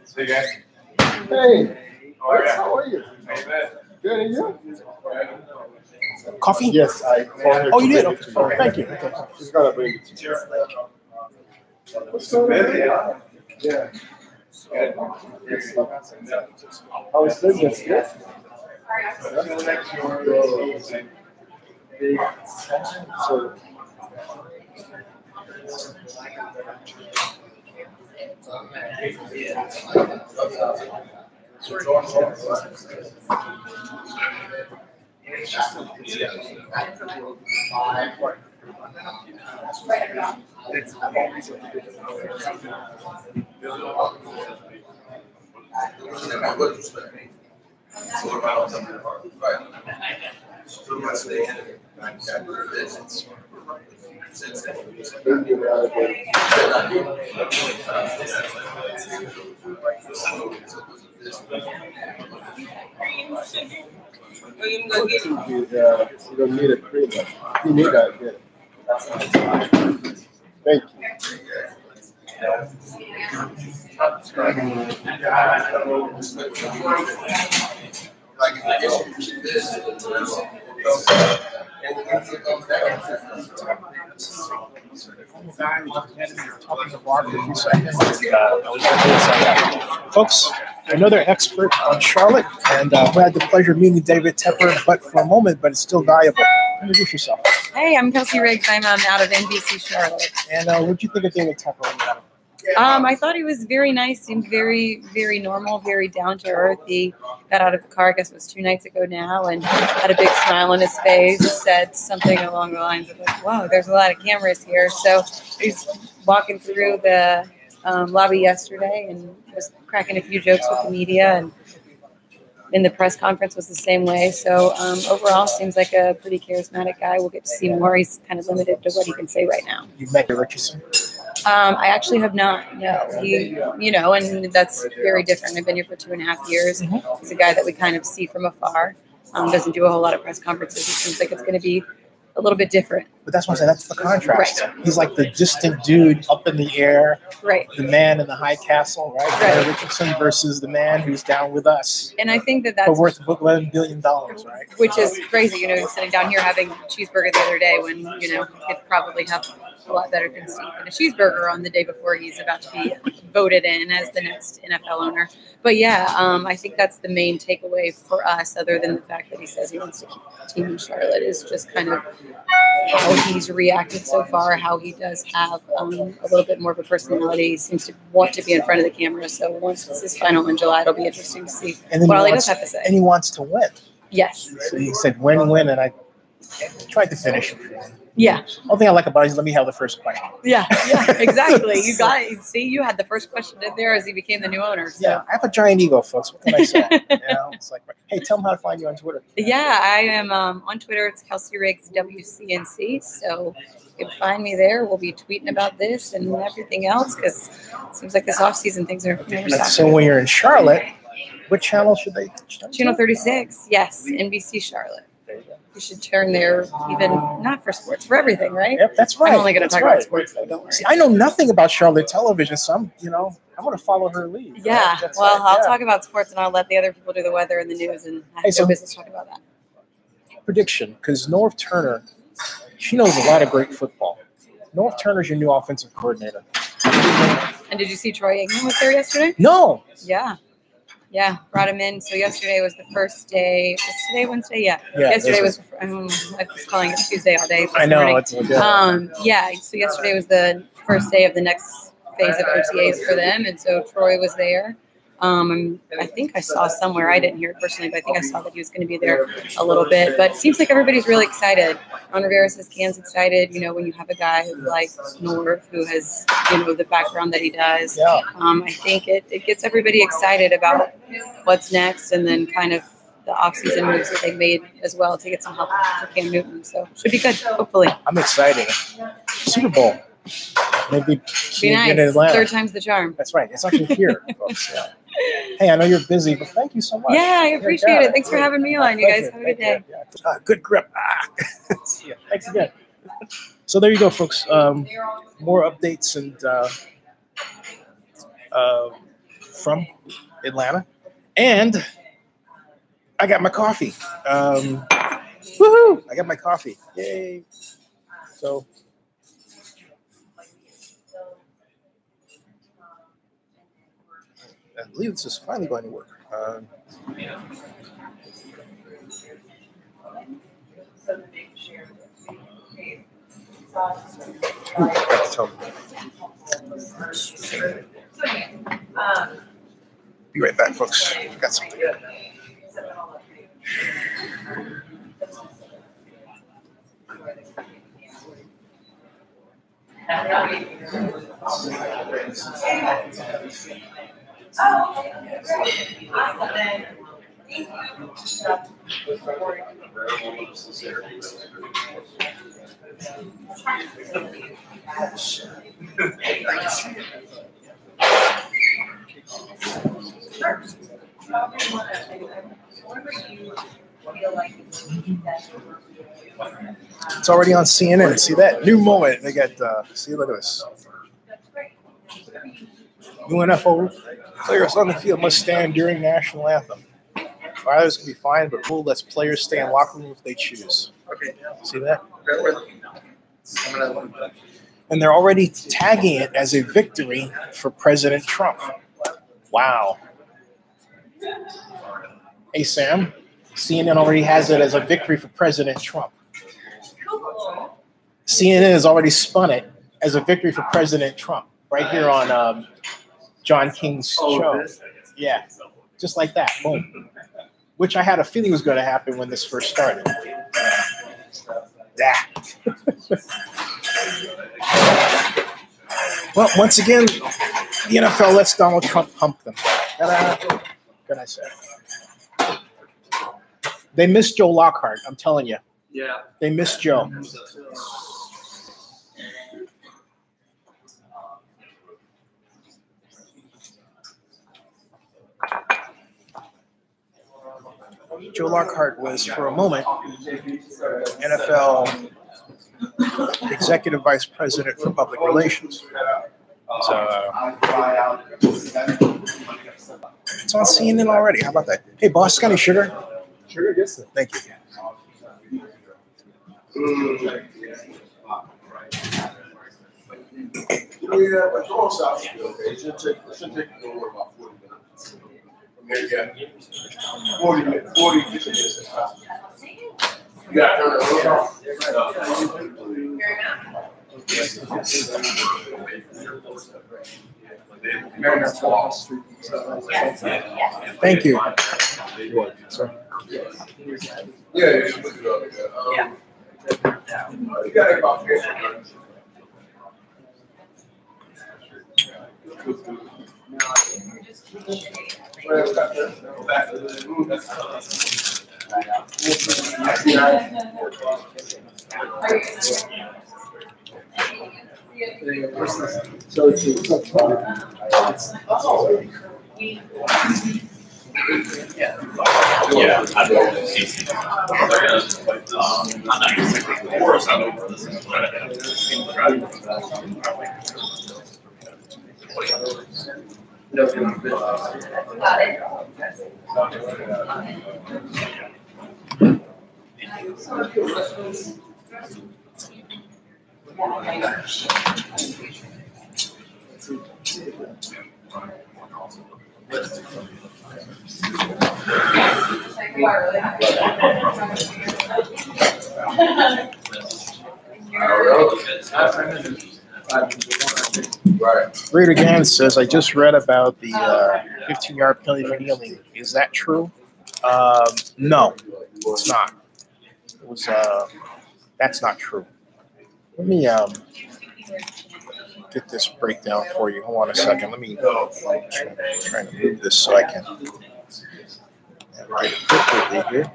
See you guys. Hey, how are you? Good, and you? Coffee? Yes, I. Oh, you did? Okay. Oh, thank you. Okay. Just gotta bring it to you. What's going on? Yeah. How is business? Yes. So. You don't need a cream. You need that. Good. Thank you. Folks, another expert on Charlotte, and who had the pleasure of meeting David Tepper, but for a moment, but it's still valuable. Introduce yourself. Hey, I'm Kelsey Riggs. I'm out of NBC Charlotte. And what did you think of David Tepper? I thought he was very nice, seemed very, very normal, very down to earth. He got out of the car, I guess it was 2 nights ago now, and had a big smile on his face, said something along the lines of like, "Wow, there's a lot of cameras here." So he's walking through the lobby yesterday and was cracking a few jokes with the media, and in the press conference was the same way. So overall, seems like a pretty charismatic guy. We'll get to see more. He's kind of limited to what he can say right now. You met Richardson? I actually have not. No, he, and that's very different. I've been here for 2.5 years. He's a guy that we kind of see from afar. Doesn't do a whole lot of press conferences. It seems like it's going to be a little bit different. But that's what I'm saying. That's the contrast. Right. He's like the distant dude up in the air. Right. The man in the high castle, right? Right. Richardson versus the man who's down with us. And I think that's but worth $11 billion, right? Which is crazy. He's sitting down here having a cheeseburger the other day when, he could probably have a lot better things to eat than a cheeseburger on the day before he's about to be voted in as the next NFL owner. But yeah, I think that's the main takeaway for us, other than the fact that he says he wants to keep the team in Charlotte, is just kind of how he's reacted so far, how he does have a little bit more of a personality. He seems to want to be in front of the camera. So once this is final in July, it'll be interesting to see what all he does have to say. And he wants to win. Yes. So he said win, and I tried to finish it. Yeah. One thing I like about it is let me have the first question. Yeah, exactly. You got it. See, you had the first question in there as he became the new owner. So. Yeah, I have a giant ego, folks. What can I say? It's like, hey, tell them how to find you on Twitter. Yeah, I am on Twitter. It's Kelsey Riggs WCNC. So you can find me there. We'll be tweeting about this and everything else because it seems like this off-season things are never stopping. So when you're in Charlotte, what channel should they? Channel 36. Yes, NBC Charlotte. You should turn there, even not for sports, for everything, right? Yep, that's right. I'm only going to talk about sports, though. Don't worry. See, I know nothing about Charlotte television, so I'm going to follow her lead. Yeah, right? I'll talk about sports, and I'll let the other people do the weather and the news, and have no business talking about that. Prediction, because Norv Turner, she knows a lot of great football. Norv Turner's your new offensive coordinator. And did you see Troy Aikman was there yesterday? No. Yeah, brought him in. So yesterday was the first day. Was today Wednesday? Yeah. Yesterday was. I was calling it Tuesday all day. I know. It's legit. Yeah. So yesterday was the first day of the next phase of OTAs for them, and so Troy was there. I think I saw somewhere, I didn't hear it personally, but I think I saw that he was going to be there a little bit. But it seems like everybody's really excited. Ron Rivera says Can's excited. When you have a guy like Norv who has, the background that he does. Yeah. I think it gets everybody excited about what's next, and then kind of the offseason moves that they made as well to get some help for Cam Newton. So should be good, hopefully. I'm excited. Super Bowl. Maybe be nice. In Atlanta. 3rd time's the charm. That's right. It's actually here, folks. Yeah. Hey, I know you're busy, but thank you so much. Yeah, I appreciate it. Thanks for having me on. You guys have a good day. Good grip. Yeah, thanks again. So there you go, folks. More updates and from Atlanta. And I got my coffee. Woohoo! I got my coffee. Yay. So I believe this is finally going to work. Be right back, folks. Got something. Oh, okay, great. Awesome, then. Thank It's already on CNN. See that? New moment. They got, see, look at this. UNFO players on the field must stand during national anthem. Riders can be fined, but rule lets players stay in locker room if they choose. Okay. See that? And they're already tagging it as a victory for President Trump. Wow. Hey, Sam. CNN already has it as a victory for President Trump. CNN has already spun it as a victory for President Trump. right here on John King's show. Yeah, just like that. Boom. Which I had a feeling was going to happen when this first started. Well, once again, the NFL lets Donald Trump pump them. What can I say? They miss Joe Lockhart, I'm telling you. Yeah. They miss Joe. Joe Lockhart was, for a moment, NFL Executive Vice President for Public Relations. So it's on CNN already. How about that? Hey, boss, got any sugar? Sugar, yes, sir. Thank you. Yeah, but your south should be okay. It should take about 40 minutes. From there, yeah. 40 minutes, 40 minutes. You got to turn it off. Thank you. Yeah, you should look it up. You got it about 50 minutes. So it's Yeah, I don't see. I'm not exactly the worst. I know this is what I Reader again says, I just read about the 15-yard penalty for kneeling. Is that true? No, it's not. It was. That's not true. Let me get this breakdown for you. Hold on a second. Let me try to move this so I can get it quickly here.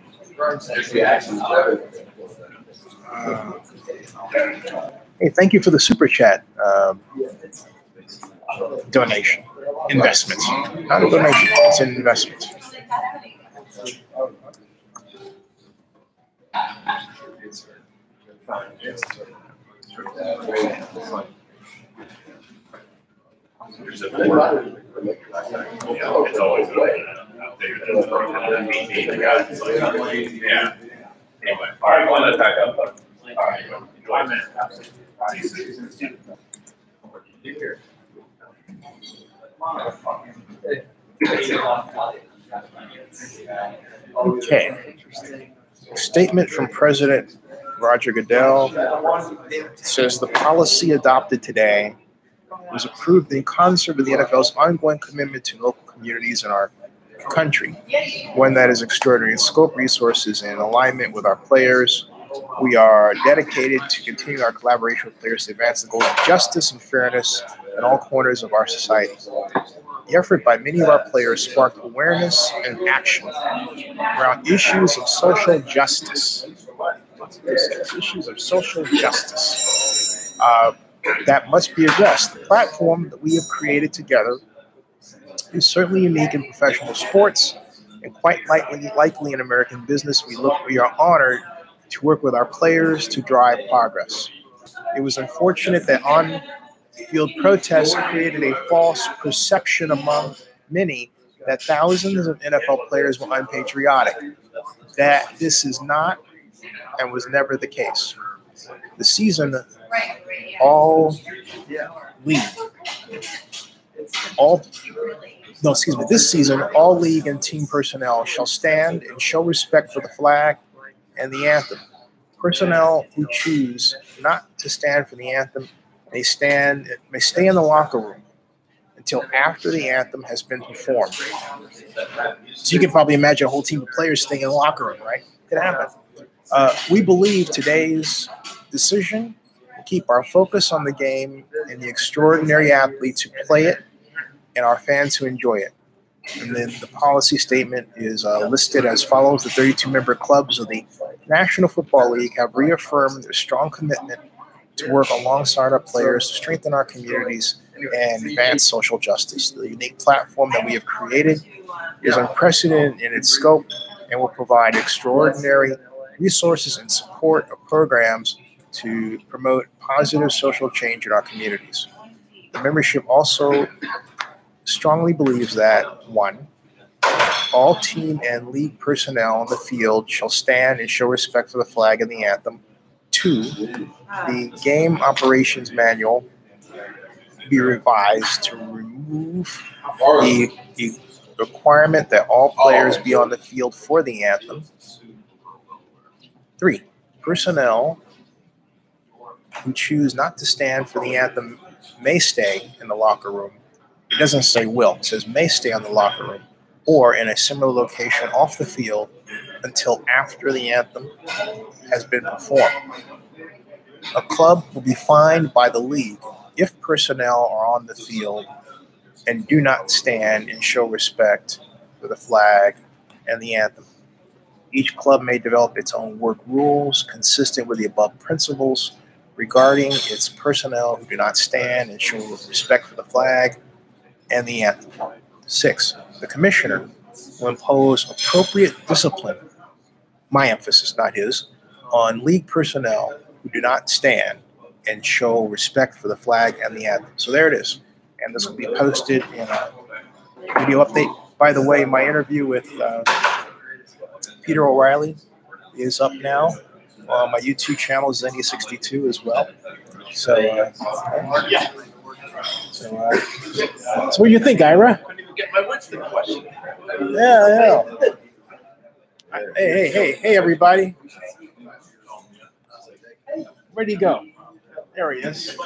Hey, thank you for the super chat donation. Investments. Not a donation, it's an investment. It's always yeah. Anyway, all right, go on to back up. All right, enjoy. Okay. Statement from President Roger Goodell says the policy adopted today was approved in concert with the NFL's ongoing commitment to local communities in our country, one that is extraordinary in scope, resources, and alignment with our players. We are dedicated to continue our collaboration with players to advance the goals of justice and fairness in all corners of our society. The effort by many of our players sparked awareness and action around issues of social justice. Issues of social justice that must be addressed. The platform that we have created together is certainly unique in professional sports and quite likely in American business. We are honored to work with our players to drive progress. It was unfortunate that on-field protests created a false perception among many that thousands of NFL players were unpatriotic. That this is not and was never the case. The season, this season, all league and team personnel shall stand and show respect for the flag and the anthem. Personnel who choose not to stand for the anthem may stay in the locker room until after the anthem has been performed. So you can probably imagine a whole team of players staying in the locker room, right? Could happen. We believe today's decision will keep our focus on the game and the extraordinary athletes who play it and our fans who enjoy it. And then the policy statement is listed as follows. The 32-member clubs of the National Football League have reaffirmed their strong commitment to work alongside our players to strengthen our communities and advance social justice. The unique platform that we have created is unprecedented in its scope and will provide extraordinary resources and support of programs to promote positive social change in our communities. The membership also strongly believes that, 1, all team and league personnel on the field shall stand and show respect for the flag and the anthem. 2, the game operations manual be revised to remove the requirement that all players be on the field for the anthem. 3, personnel who choose not to stand for the anthem may stay in the locker room. It doesn't say will, it says may stay in the locker room or in a similar location off the field until after the anthem has been performed. A club will be fined by the league if personnel are on the field and do not stand and show respect for the flag and the anthem. Each club may develop its own work rules consistent with the above principles regarding its personnel who do not stand and show respect for the flag and the anthem. 6, the commissioner will impose appropriate discipline, my emphasis, not his, on league personnel who do not stand and show respect for the flag and the anthem. So there it is. And this will be posted in a video update. By the way, my interview with Peter O'Reilly is up now on my YouTube channel, Zennie62 as well. So, so what do you think, Ira? I couldn't even get my Winston question. Yeah. Hey, everybody. Where'd he go? There he is.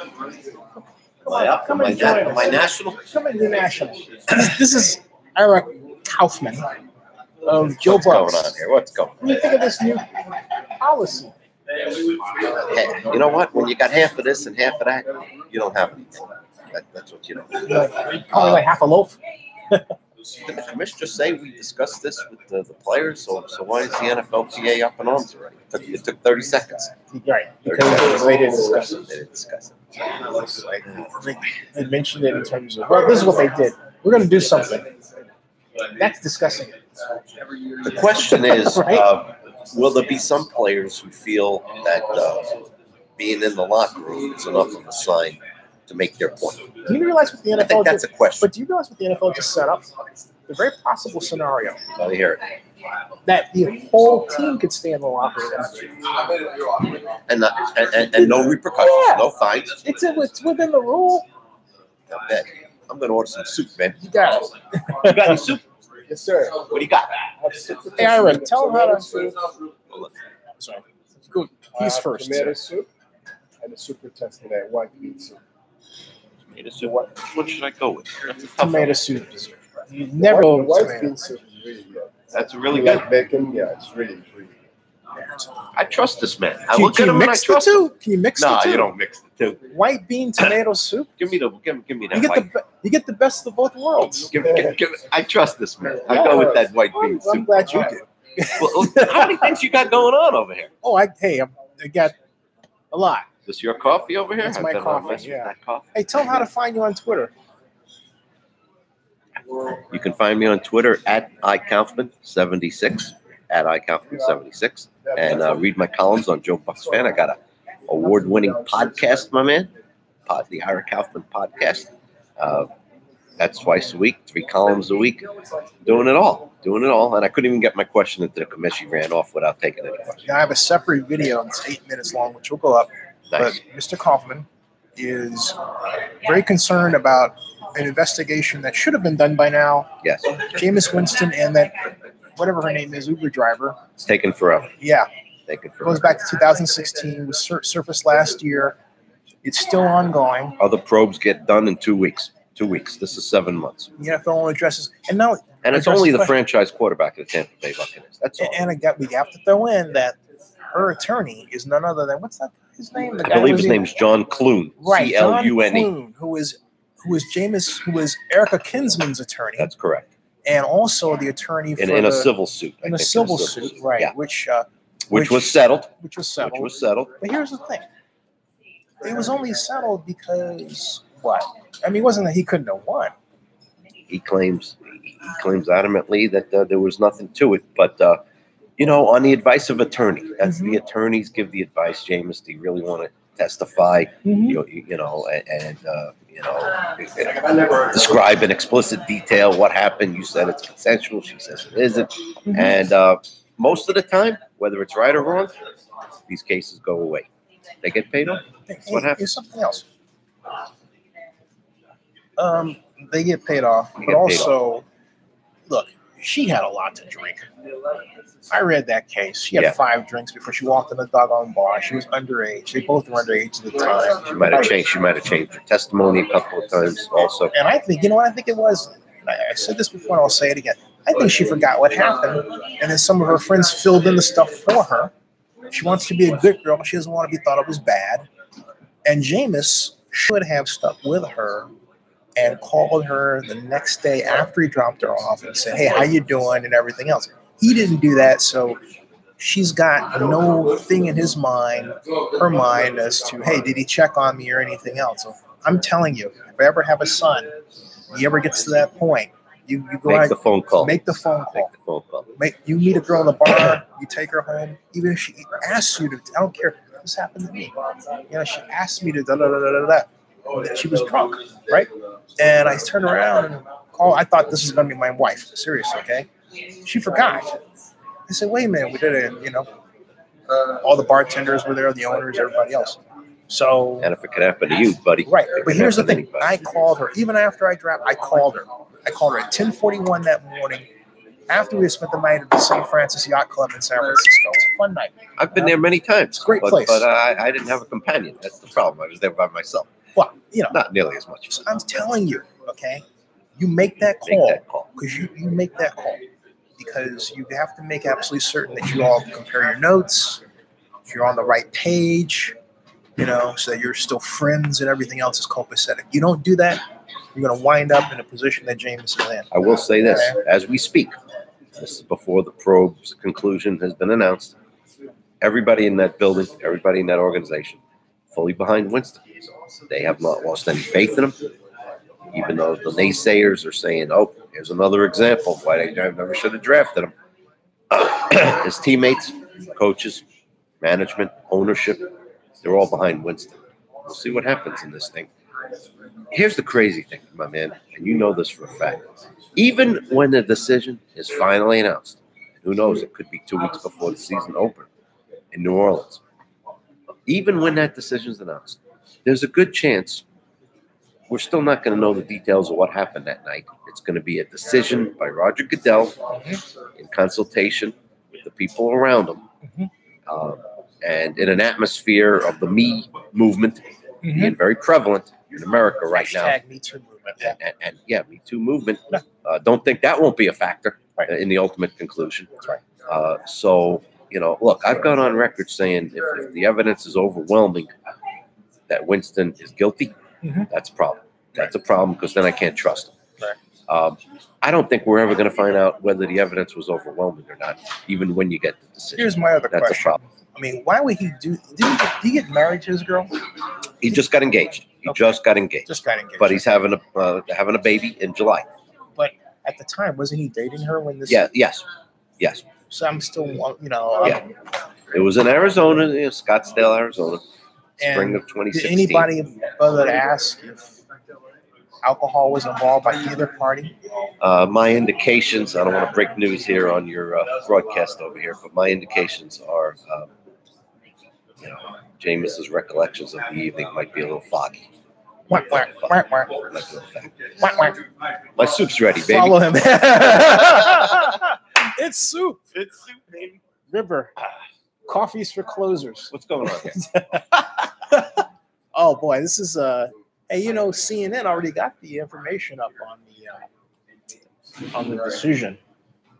Come and join us. Am I national? Come and do national. This is Ira Kaufman of Joe Bucks. What's going on here? What's going on? What do you think of this new policy? Hey, you know what? When you got half of this and half of that, you don't have anything. That's what you don't do. Only like half a loaf. Did the commissioner say we discussed this with the players? So why is the NFLPA up in arms already? It took 30 seconds. Right, because they didn't discuss it. They didn't discuss it. They mentioned it in terms of, well, this is what they did. We're going to do something. That's discussing it. The question is, Right? will there be some players who feel that being in the locker room is enough of a sign to make their point? Do you realize what the NFL I think that's a question. But do you realize what the NFL just set up? The very possible scenario I hear it. that the whole team could stay in the locker room. And no repercussions, no fines. It's within the rule. I bet. I'm going to order some soup, man. You got it. You got any soup? Yes, sir. What do you got? Hey, Ira, tell them how to. Sorry. Good. He's first. Tomato soup and a super tested at white bean soup. Tomato soup. What should I go with? Tomato soup. You never go with white tomato. bean soup is really good. That's really You good. like bacon? Yeah, it's really. I trust this man. I Can look at you him and I mix the trust him. two? Can you mix the No, two? you don't mix the two. White bean tomato soup. Give me that You get white. you get the best of both worlds. I trust this man. I go with that white bean I'm soup. glad you do. Well, how many things you got going on over here? Oh, I got a lot. Is this your coffee over here? That's I my better not coffee, mess with yeah. that coffee. Hey, tell them how to find you on Twitter. You can find me on Twitter at iKaufman76, at iKaufman76, and read my columns on Joe Bucks Fan. I got a award-winning podcast, my man, the Ira Kaufman podcast. That's twice a week, 3 columns a week, doing it all. And I couldn't even get my question into the commission. Ran off without taking any questions. Yeah, I have a separate video. It's 8 minutes long, which will go up. Nice. But Mr. Kaufman is very concerned about an investigation that should have been done by now. Yes. Jameis Winston and that, whatever her name is, Uber driver. It's taken forever. Yeah. Taken It forever. goes back to 2016. Was surfaced last year. It's still ongoing. Other probes get done in 2 weeks. 2 weeks. This is 7 months. The NFL only addresses, and now, And it's only the franchise quarterback of the Tampa Bay Buccaneers. That's all. And we have to throw in that her attorney is none other than, what's that his name? I believe his name's John Clune. Right, John C-L-U-N-E. Clune, who is Erica Kinsman's attorney. That's correct. And also the attorney for in a civil suit. In a civil suit, right? Yeah. Which was settled. Which was settled. Which was settled. But here's the thing: it was only settled because what? I mean, it wasn't that he couldn't have won. He claims adamantly that there was nothing to it, but on the advice of attorney, that's the attorneys give the advice. Jameis, do you really want to testify? Describe in explicit detail what happened. You said it's consensual. She says it isn't. And most of the time, whether it's right or wrong, these cases go away. They get paid off. That's what happens. Here's something else. They get paid off, but also, look, she had a lot to drink. I read that case. She had 5 drinks before she walked in the doggone bar. She was underage. They both were underage at the time. She might have changed her testimony a couple of times also. And I think, I think it was, I said this before and I'll say it again. I think she forgot what happened, and then some of her friends filled in the stuff for her. She wants to be a good girl, but she doesn't want to be thought of as bad. And Jameis should have stuck with her and called her the next day after he dropped her off and said, hey, how you doing, and everything else. He didn't do that, so she's got no thing in her mind as to, hey, did he check on me or anything else? So I'm telling you, if I ever have a son, he ever gets to that point, you go Make out, the phone call. Make the phone call. Make the phone call. You meet a girl in the bar, you take her home, even if she asks you to, I don't care. This happened to me. She asked me to da-da-da-da-da-da. She was drunk, right? And I turned around and called. I thought this was going to be my wife. Seriously, okay? She forgot. I said, wait a minute. We did it, all the bartenders were there, the owners, everybody else. So. And if it could happen to you, buddy. Right. But here's the thing. I called her. Even after I dropped, I called her. I called her at 10:41 that morning after we had spent the night at the St. Francis Yacht Club in San Francisco. It's a fun night. I've been there many times. Great place. But I didn't have a companion. That's the problem. I was there by myself. Well, not nearly as much. So I'm telling you, okay, you make that call because you make that call because you have to make absolutely certain that you all compare your notes, if you're on the right page, so that you're still friends and everything else is copacetic. You don't do that, you're going to wind up in a position that James is in. I will say this, as we speak, this is before the probe's conclusion has been announced, everybody in that building, everybody in that organization, fully behind Winston. They have not lost any faith in him, even though the naysayers are saying, oh, here's another example of why they never should have drafted him. His teammates, coaches, management, ownership, they're all behind Winston. We'll see what happens in this thing. Here's the crazy thing, my man, and you know this for a fact. Even when the decision is finally announced, who knows, it could be 2 weeks before the season opened in New Orleans. Even when that decision is announced, there's a good chance we're still not going to know the details of what happened that night. It's going to be a decision by Roger Goodell in consultation with the people around him and in an atmosphere of the Me movement being very prevalent in America right now. Me Too movement. And Me Too movement. Don't think that won't be a factor in the ultimate conclusion. That's right. So, look, I've gone on record saying if the evidence is overwhelming that Winston is guilty, that's a problem. That's a problem because then I can't trust him. Right. I don't think we're ever going to find out whether the evidence was overwhelming or not, even when you get the decision. Here's my other That's question. a problem. I mean, why would he do? Did he get married to his girl? He just got engaged. He just got engaged. Just got engaged. But he's having a baby in July. But at the time, wasn't he dating her when this? Yeah. Yes. So I'm still, Yeah. It was in Arizona, Scottsdale, Arizona, spring of 2016. Did anybody bother to ask if alcohol was involved by either party? My indications, I don't want to break news here on your broadcast over here, but my indications are, Jameis's recollections of the evening might be a little foggy. My soup's ready, baby. Follow him. It's soup. It's soup, baby. River. Coffees for closers. What's going on here? Oh boy, this is hey, you know, CNN already got the information up on the decision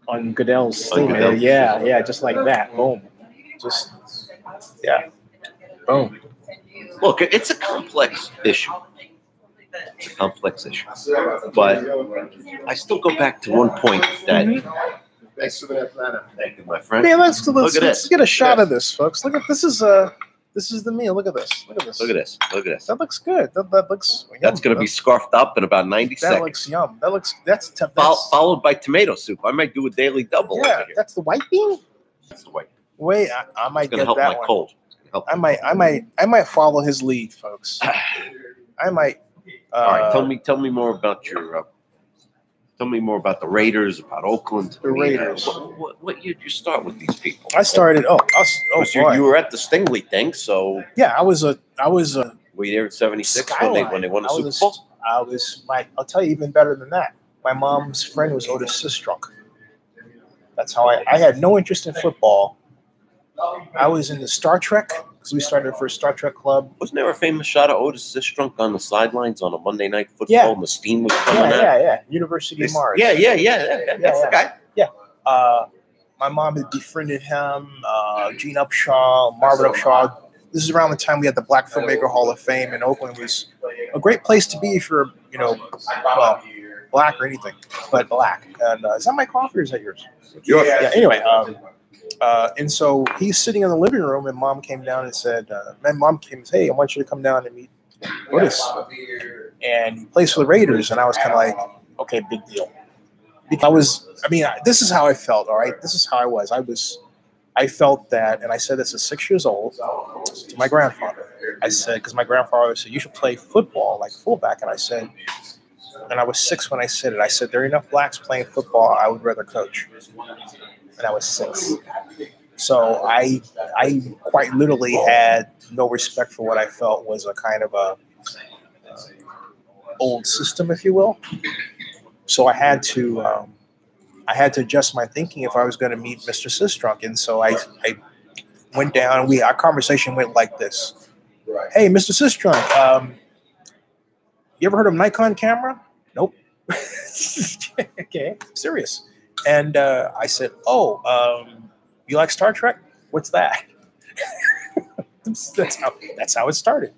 on Goodell's statement. Goodell. Yeah, just like that. Boom. Just yeah. Boom. Look, it's a complex issue. It's a complex issue. But I still go back to one point that Thanks for that planner. thank you, my friend. Man, let's Look at let's this. get a shot of this, folks. Look at this is the meal. Look at this. Look at this. Look at this. Look at this. That looks good. That looks. That's going to be scarfed up in about 90 That seconds. looks yum. That's Followed by tomato soup. I might do a daily double. yeah. over here. That's the white bean. That's the way. Wait, I might It's going to get help that my one. cold. I might follow his lead, folks. I might. All right, tell me more about your. Tell me more about the Raiders, about Oakland. The Raiders. What year did you start with these people? I started. Oh boy. You were at the Stingley thing, so Yeah, I was a. were you there in '76 when they won the Super Bowl? I'll tell you even better than that. My mom's friend was Otis Sistrunk. That's how I had no interest in football. I was into Star Trek because we started our first Star Trek club. Wasn't there a famous shot of Otis Sistrunk on the sidelines on a Monday night football? Yeah. And the steam was coming out. Yeah. University of Mars. Yeah. That's the guy. Yeah. My mom had befriended him, Gene Upshaw, Marvin Upshaw. This is around the time we had the Black Filmmaker Hall of Fame, and Oakland was a great place to be if you're, well, black or anything, but black. And is that my coffee or is that yours? Yeah. Anyway, and so he's sitting in the living room, and Mom came down and said, "My mom came and said, hey, I want you to come down and meet Otis." And he plays for the Raiders, and I was kind of like, okay, big deal. This is how I felt. All right, this is how I was. I felt that, and I said this at 6 years old to my grandfather. I said, because my grandfather said, you should play football like fullback. And I said, and I was 6 when I said it. I said, there are enough blacks playing football. I would rather coach. And I was 6. So I quite literally had no respect for what I felt was a kind of a old system, if you will. So I had to adjust my thinking if I was going to meet Mr. Sistrunk. And so I went down, and our conversation went like this. Hey, Mr. Sistrunk, you ever heard of Nikon camera? Nope. Okay, serious. And I said, you like Star Trek? What's that? That's how it started.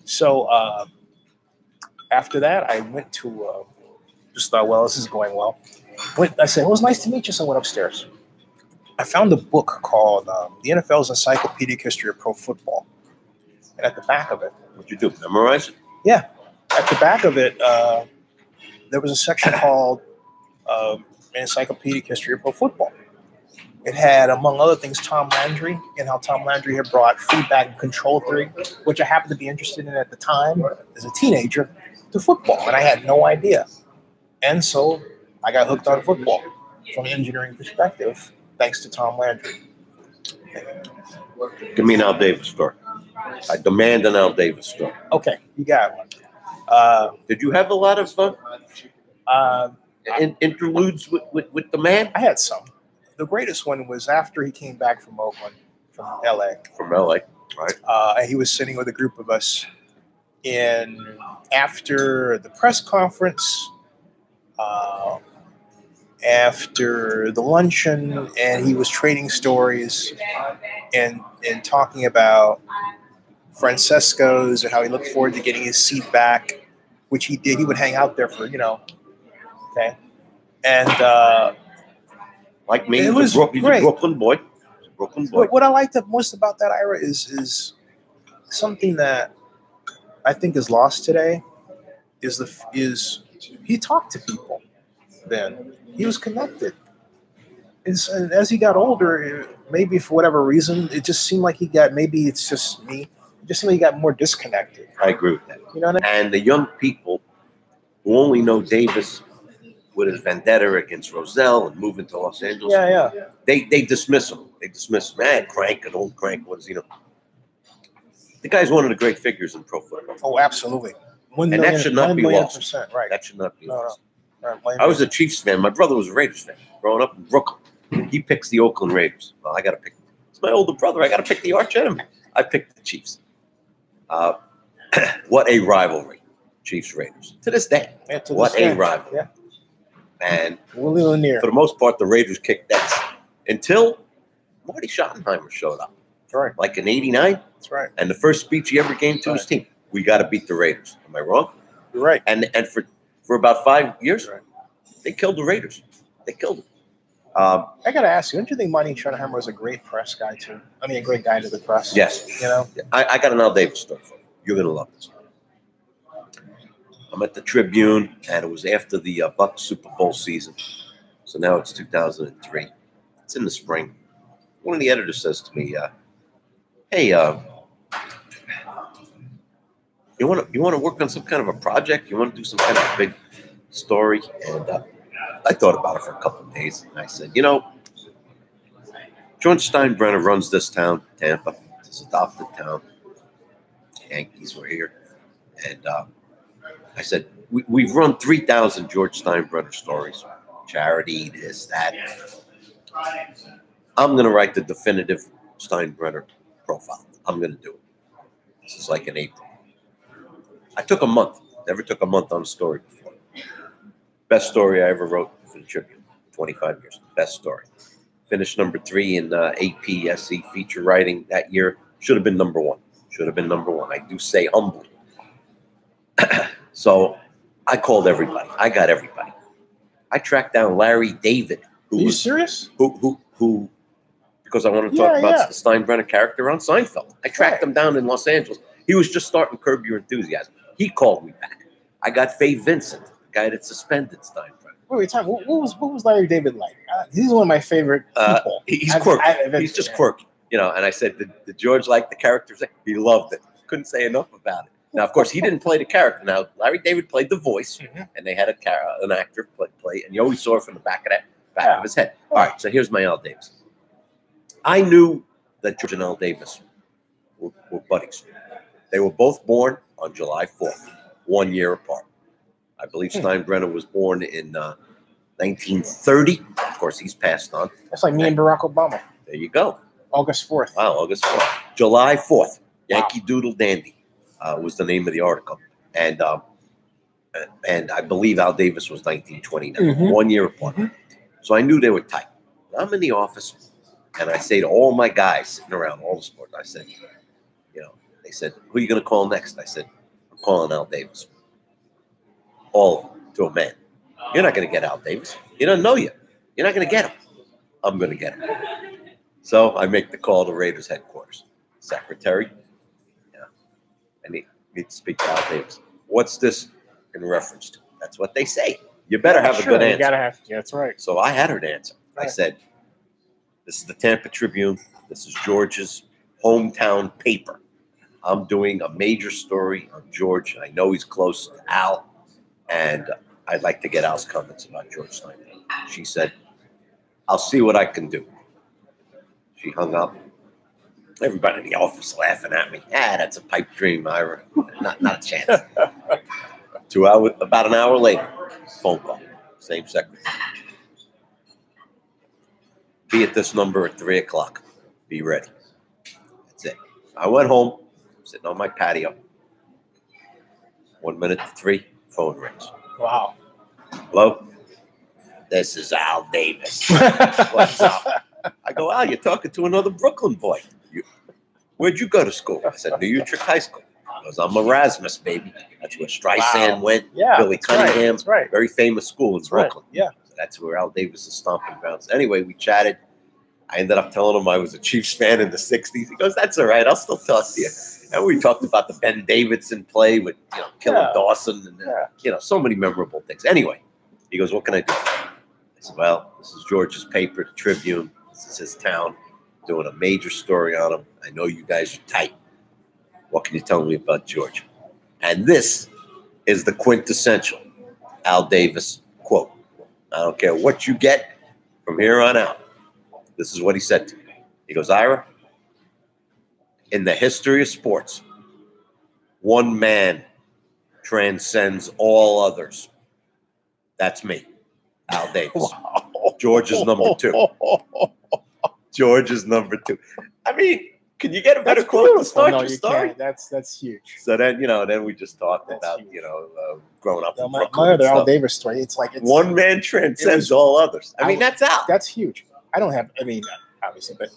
So after that, I went to just thought, well, this is going well. I said, it was nice to meet you. So I went upstairs. I found a book called The NFL's Encyclopedic History of Pro Football. And at the back of it, what'd you do? Memorize it? Yeah. At the back of it, there was a section called Encyclopedic History of Pro Football. It had, among other things, Tom Landry and how Tom Landry had brought feedback and control theory, which I happened to be interested in at the time as a teenager, to football. And I had no idea. And so I got hooked on football from an engineering perspective, thanks to Tom Landry. Give me an Al Davis story. I demand an Al Davis story. Okay, you got one. Did you have a lot of interludes with the man? I had some. The greatest one was after he came back from Oakland, from LA. From LA, right. And he was sitting with a group of us after the press conference, after the luncheon, and he was trading stories and talking about Francesco's and how he looked forward to getting his seat back, which he did. He would hang out there for, okay. And like me, it was he's great. a Brooklyn boy. What I liked most about that era is something that I think is lost today. Is he talked to people then? He was connected. And as he got older, maybe for whatever reason, it just seemed like he got, maybe it's just me, it just seemed like he got more disconnected. I agree with that. You know what I mean? And the young people who only know Davis with his vendetta against Roselle and moving to Los Angeles, they dismiss him. They dismiss him. Crank, an old crank. What does he know? The guy's one of the great figures in pro football. Oh, absolutely. That should not be lost. Right. That should not be lost. No. I was a Chiefs fan. My brother was a Raiders fan. Growing up in Brooklyn, he picks the Oakland Raiders. Well, I got to pick. It's my older brother. I got to pick the arch enemy. I picked the Chiefs. What a rivalry, Chiefs Raiders. To this day, Yeah, to what this a day. rivalry. Yeah. And Willie Lanier. for the most part, the Raiders kicked ass until Marty Schottenheimer showed up. That's right. Like in '89. That's right. And the first speech he ever gave to his team, we got to beat the Raiders. Am I wrong? You're right. And for about 5 years, they killed the Raiders. They killed them. I got to ask you, don't you think Marty Schottenheimer was a great press guy, too? I mean, a great guy to the press. Yes. You know? I got an Al Davis story for you. You're going to love this. I'm at the Tribune, and it was after the Bucs Super Bowl season. So now it's 2003. It's in the spring. One of the editors says to me, hey, you want to work on some kind of a project? You want to do some kind of a big story? And I thought about it for a couple of days. And I said, George Steinbrenner runs this town, Tampa. It's an adopted town. Yankees were here. And I said, we've run 3,000 George Steinbrenner stories. Charity, this, that. I'm going to write the definitive Steinbrenner profile. I'm going to do it. This is like in April. I took a month. Never took a month on a story before. Best story I ever wrote for the Tribune. 25 years. Best story. Finished number 3 in AP SE feature writing that year. Should have been number 1. Should have been number 1. I do say humbly. So I called everybody. I got everybody. I tracked down Larry David. Are you serious? Who because I want to talk about the Steinbrenner character on Seinfeld. I tracked him down in Los Angeles. He was just starting Curb Your Enthusiasm. He called me back. I got Faye Vincent, the guy that suspended Steinbrenner. Wait, time. What was Larry David like? He's one of my favorite people. He's quirky. He's just quirky, And I said, did George like the character? He loved it. Couldn't say enough about it. Now, of course, he didn't play the character. Now, Larry David played the voice, and they had an actor play, and you always saw it from the back of his head. All right, so here's my Al Davis. I knew that George and Al Davis were buddies. They were both born on July 4th, 1 year apart. I believe Steinbrenner was born in 1930. Of course, he's passed on. That's like me and Barack Obama. There you go. August 4th. Wow, August 4th. July 4th, Yankee Doodle Dandy was the name of the article. And I believe Al Davis was 1929, 1 year apart. So I knew they were tight. I'm in the office, and I say to all my guys sitting around, all the sports, I said, they said, who are you going to call next? I said, I'm calling Al Davis. All of them, to a man. You're not going to get Al Davis. He doesn't know you. You're not going to get him. I'm going to get him. So I make the call to Raiders headquarters. Secretary, I need to speak to Al Davis. What's this in reference to? That's what they say. You better have a good answer. You gotta have. Yeah, that's right. So I had her to answer. I said, this is the Tampa Tribune. This is George's hometown paper. I'm doing a major story on George. I know he's close to Al, and I'd like to get Al's comments about George Steinbrenner. She said, I'll see what I can do. She hung up. Everybody in the office laughing at me. That's a pipe dream, Ira. Not a chance. About an hour later, phone call. Same secretary. Be at this number at 3 o'clock. Be ready. That's it. I went home, sitting on my patio. 1 minute to 3, phone rings. Wow. Hello? This is Al Davis. What's up? I go, Al, you're talking to another Brooklyn boy. Where'd you go to school? I said, New Utrecht High School. Because I'm Erasmus, baby. That's where Streisand went. Yeah, Billy Cunningham. That's right. Very famous school in Brooklyn. Right. Yeah. So that's where Al Davis is stomping grounds. Anyway, we chatted. I ended up telling him I was a Chiefs fan in the 60s. He goes, that's all right. I'll still talk to you. And we talked about the Ben Davidson play with, killing Dawson and, so many memorable things. Anyway, he goes, what can I do? I said, well, this is George's paper, the Tribune. This is his town. Doing a major story on him. I know you guys are tight. What can you tell me about George? And this is the quintessential Al Davis quote. I don't care what you get from here on out. This is what he said to me. He goes, Ira, in the history of sports, one man transcends all others. That's me, Al Davis. Wow. George is number 2. George is number 2. I mean, Can you get a better That's quote to beautiful. start No, your you story? can't. That's huge. So then, then we just talked about, growing up in My Brooklyn. other and Al stuff. Davis story. It's One man transcends all others. I mean, that's out. That's huge. I don't have. I mean, obviously, but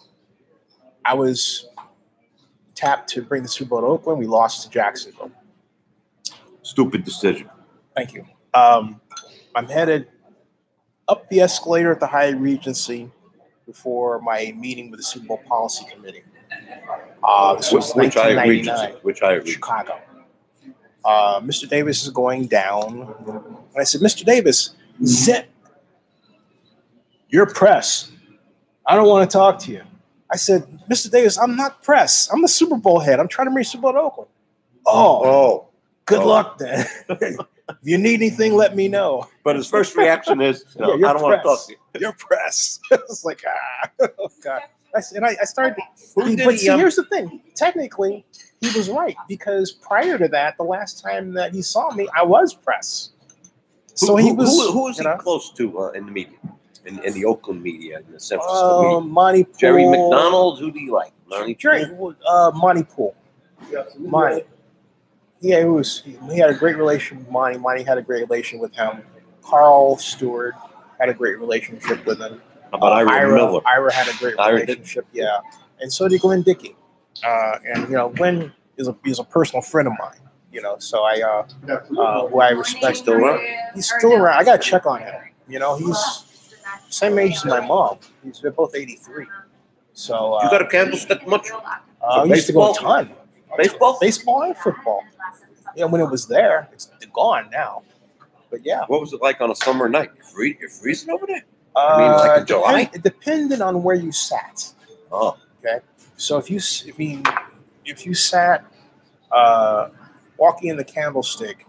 I was tapped to bring the Super Bowl to Oakland. We lost to Jacksonville. Stupid decision. Thank you. I'm headed up the escalator at the Hyatt Regency before my meeting with the Super Bowl Policy Committee. This was Which Hyatt 1999. Regency? Which Hyatt Regency? Chicago. Mr. Davis is going down. And I said, Mr. Davis, zip. You're press. I don't want to talk to you. I said, Mr. Davis, I'm not press. I'm the Super Bowl head. I'm trying to bring Super Bowl to Oakland. Good luck then. If you need anything, let me know. But his first reaction is, I don't want to talk to you. You're press. It's like, oh God. I started. But see, here's the thing. Technically, he was right because prior to that, the last time that he saw me, I was press. So who he was. Who was he close to in the media, in the Oakland media, in the San Francisco media? Monty Poole. Jerry McDonald. Who do you like? Monty Poole. Monty. Yeah, he had a great relation with Monty. Monty had a great relation with him. Carl Stewart had a great relationship with him. How about Ira Miller? Ira had a great relationship, yeah. And so did Glenn Dickey. And Glenn is a personal friend of mine. So I who I respect. Still around? He's still around. I got to check on him. He's same age as my mom. They're both 83. So you got a candlestick much? I used to go a ton. Baseball and football. Yeah, when it was there, it's gone now. But yeah. What was it like on a summer night? You're freezing over there? I mean, like in July? It depended on where you sat. Oh. Okay. So if you sat walking in the candlestick,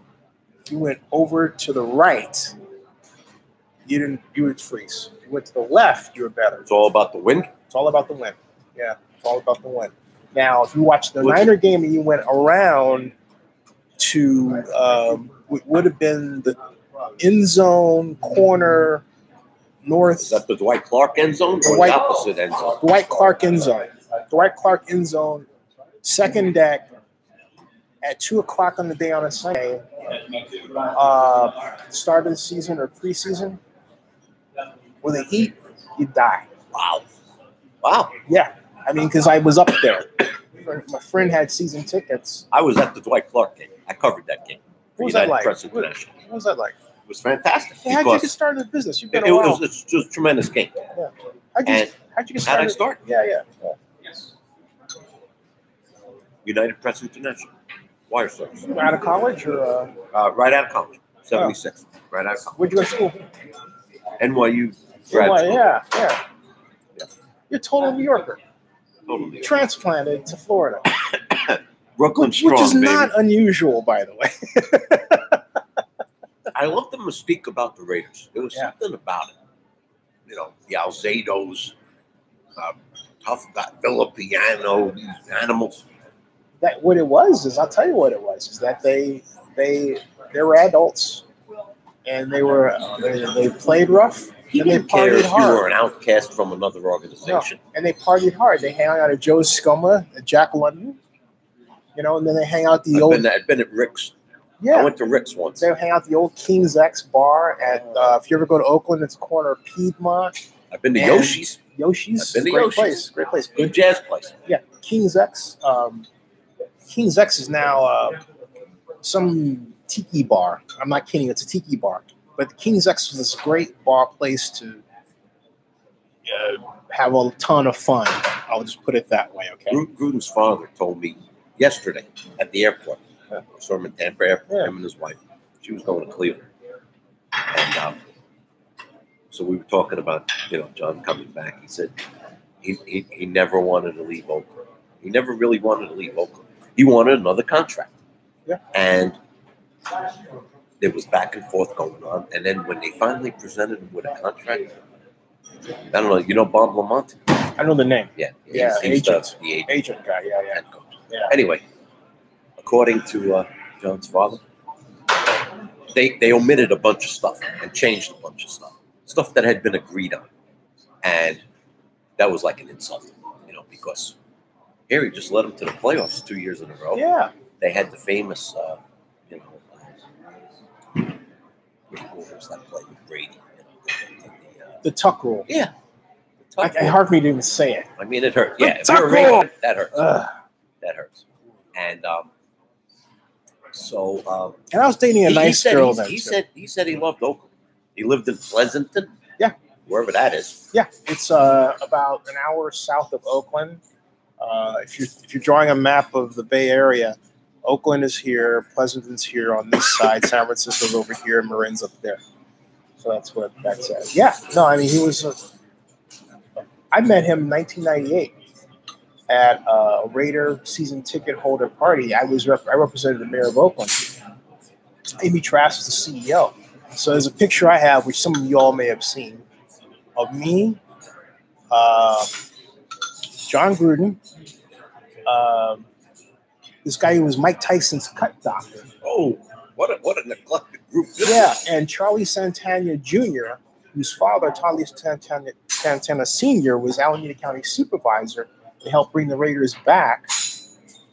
you went over to the right, you would freeze. You went to the left, you were better. It's all about the wind? It's all about the wind. Yeah, it's all about the wind. Now, if you watched the Niner game and you went around to would have been the end zone corner north. Is that the Dwight Clark end zone or the opposite end zone? Dwight Clark end zone. Dwight Clark end zone, second deck at 2:00 on the day on a Sunday. Start of the season or preseason. With the heat, you die. Wow. Yeah. I mean, because I was up there. My friend had season tickets. I was at the Dwight Clark game. I covered that game. What was that like? What was that like? It was fantastic. Hey, how'd you get started in the business? You've been It was a tremendous game. Yeah. How'd you get started? How'd I start? Yeah. Yes. United Press International. Wire service. Out of college or? Right out of college. 76. Right out of college. Where'd you go to school? NYU grad school. Yeah. You're a total New Yorker. Totally. Transplanted to Florida. Brooklyn strong, which is baby. not unusual, by the way. I love the mystique about the Raiders. There was something about it. The Alzados, tough guy, Villapiano, these animals. That what it was is I'll tell you what it was is that they were adults and they played rough. He and they didn't care if hard. you were an outcast from another organization. No. And they partied hard. They hang out at Joe Scoma, at Jack London, and then they hang out I've been at Rick's. Yeah. I went to Rick's once. They hang out at the old King's X bar at if you ever go to Oakland, it's the corner of Piedmont. I've been to Yoshi's. Yoshi's, I've been to great Yoshi's. Great place. Good jazz place. Yeah, King's X. King's X is now some tiki bar. I'm not kidding. It's a tiki bar. But the King's X was this great bar place to have a ton of fun. I'll just put it that way, okay? Gruden's father told me yesterday at the airport. I saw him at Tampa Airport, him and his wife. She was going to Cleveland. And so we were talking about, John coming back. He said he never wanted to leave Oakland. He never really wanted to leave Oakland. He wanted another contract. Yeah. And there was back and forth going on. And then when they finally presented him with a contract, I don't know, you know Bob Lamont? I know the name. Yeah. Yeah, He's agent. the Agent guy, yeah. head coach. Yeah. Anyway, according to John's father, they omitted a bunch of stuff and changed a bunch of stuff that had been agreed on. And that was like an insult, because Here, he just led them to the playoffs 2 years in a row. Yeah. They had the famous, what was that play with Brady? The tuck rule. Yeah. It's hard for me to even say it. I mean, it hurt. Yeah, if tuck you're a rule. Raven, that hurts. That hurts. And and I was dating a nice girl then. He said he loved Oakland. He lived in Pleasanton. Yeah. Wherever that is. Yeah, it's about an hour south of Oakland. If you're drawing a map of the Bay Area, Oakland is here, Pleasanton's here on this side, San Francisco's over here, and Marin's up there. So that's what that says. Yeah, no, I mean he was. I met him in 1998 at a Raider season ticket holder party. I represented the mayor of Oakland. Amy Trask was the CEO. So there's a picture I have, which some of you all may have seen, of me, John Gruden, this guy who was Mike Tyson's cut doctor. Oh, what a neglected group. Yeah, and Charlie Santana Jr., whose father, Charlie Santana Sr., was Alameda County supervisor to help bring the Raiders back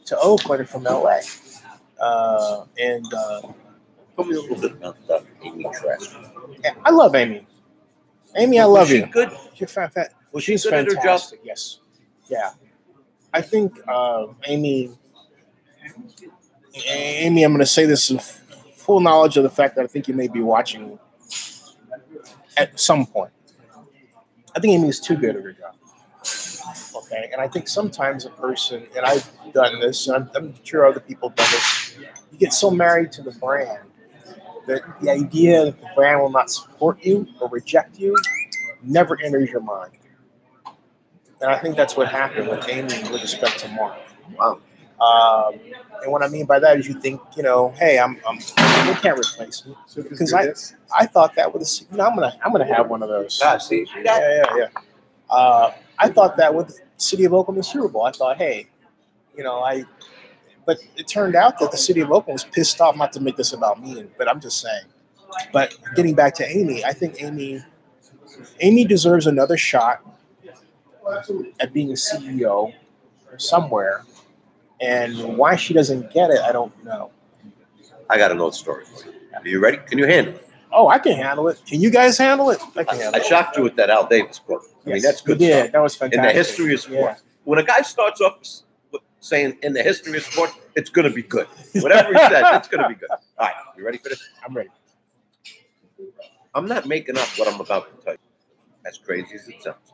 to Oakland from LA. Tell me a little bit about Amy Trask. I love Amy. Amy, I love you. Good. She's fantastic. Was she's she good fantastic. at her job? Yes. Yeah. I think Amy, I'm going to say this with full knowledge of the fact that I think you may be watching at some point. I think Amy is too good at her job. Okay. And I think sometimes a person, and I've done this, and I'm sure other people have done this, you get so married to the brand that the idea that the brand will not support you or reject you never enters your mind. And I think that's what happened with Amy with respect to Mark. Wow. And what I mean by that is you think, hey, they can't replace me. Because I thought that was, I'm gonna have one of those. See? Yeah. I thought that with the city of Oakland, the Super Bowl. I thought, hey, but it turned out that the city of Oakland was pissed off. Not to make this about me, but I'm just saying. But getting back to Amy, I think Amy deserves another shot at being a CEO somewhere. And why she doesn't get it, I don't know. I got to know the story. Are you ready? Can you handle it? Oh, I can handle it. Can you guys handle it? I can handle it. I shocked you with that Al Davis quote. I mean, that's good stuff. That was In fantastic. the history of sports. Yeah. When a guy starts off saying in the history of sports, it's going to be good. Whatever he says, it's going to be good. All right, you ready for this? I'm ready. I'm not making up what I'm about to tell you, as crazy as it sounds.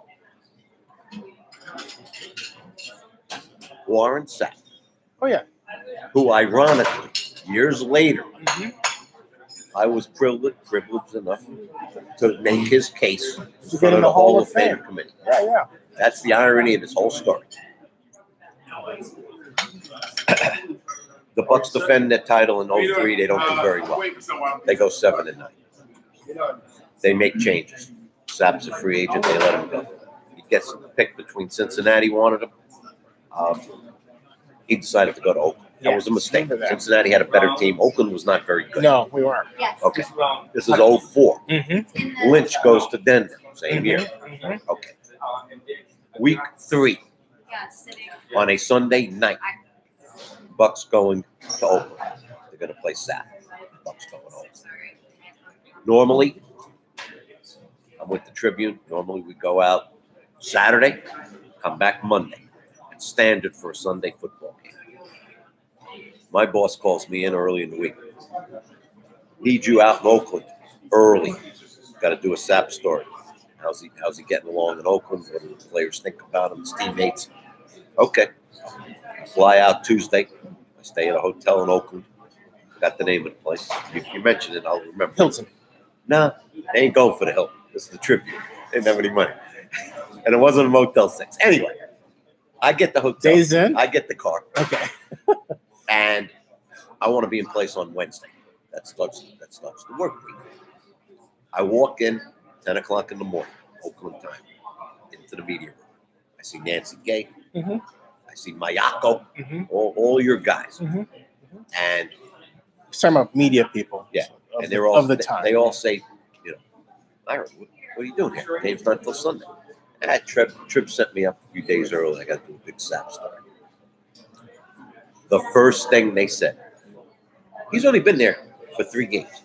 Warren Sapp. Oh, yeah. Who, ironically, years later, I was privileged enough to make his case to get in the Hall of Fame committee. Yeah. That's the irony of this whole story. The Bucks defend their title in 03. They don't do very well. They go 7-9. They make changes. Sapp's a free agent. They let him go. He gets picked between Cincinnati wanted him. He decided to go to Oakland. That was a mistake. Cincinnati had a better team. Oakland was not very good. No, we weren't. Okay. This is 04. Lynch goes to Denver. Same year. Okay. Week 3. On a Sunday night. Bucks going to Oakland. They're going to play Sapp. Bucks going to Oakland. Normally, I'm with the Tribune. Normally, we go out Saturday, come back Monday. It's standard for a Sunday football game. My boss calls me in early in the week. Need you out in Oakland early. Got to do a Sapp story. How's he getting along in Oakland? What do the players think about him, his teammates? Okay. I fly out Tuesday. I stay at a hotel in Oakland. Got the name of the place. If you mention it, I'll remember. Hilton. No, they ain't going for the Hilton. This is the Tribune. They didn't have any money. And it wasn't a Motel 6. Anyway, I get the hotel. Days in? I get the car. Okay. And I want to be in place on Wednesday. That starts the work week. I walk in 10 o'clock in the morning, Oakland time, into the media room. I see Nancy Gay. I see Mayako, all your guys. And he's talking about media people. Yeah. And they're all of the time. They all say, Myron, what are you doing here? Game's not till Sunday. Trib sent me up a few days early. I got to do a big Sapp story. The first thing they said, he's only been there for 3 games.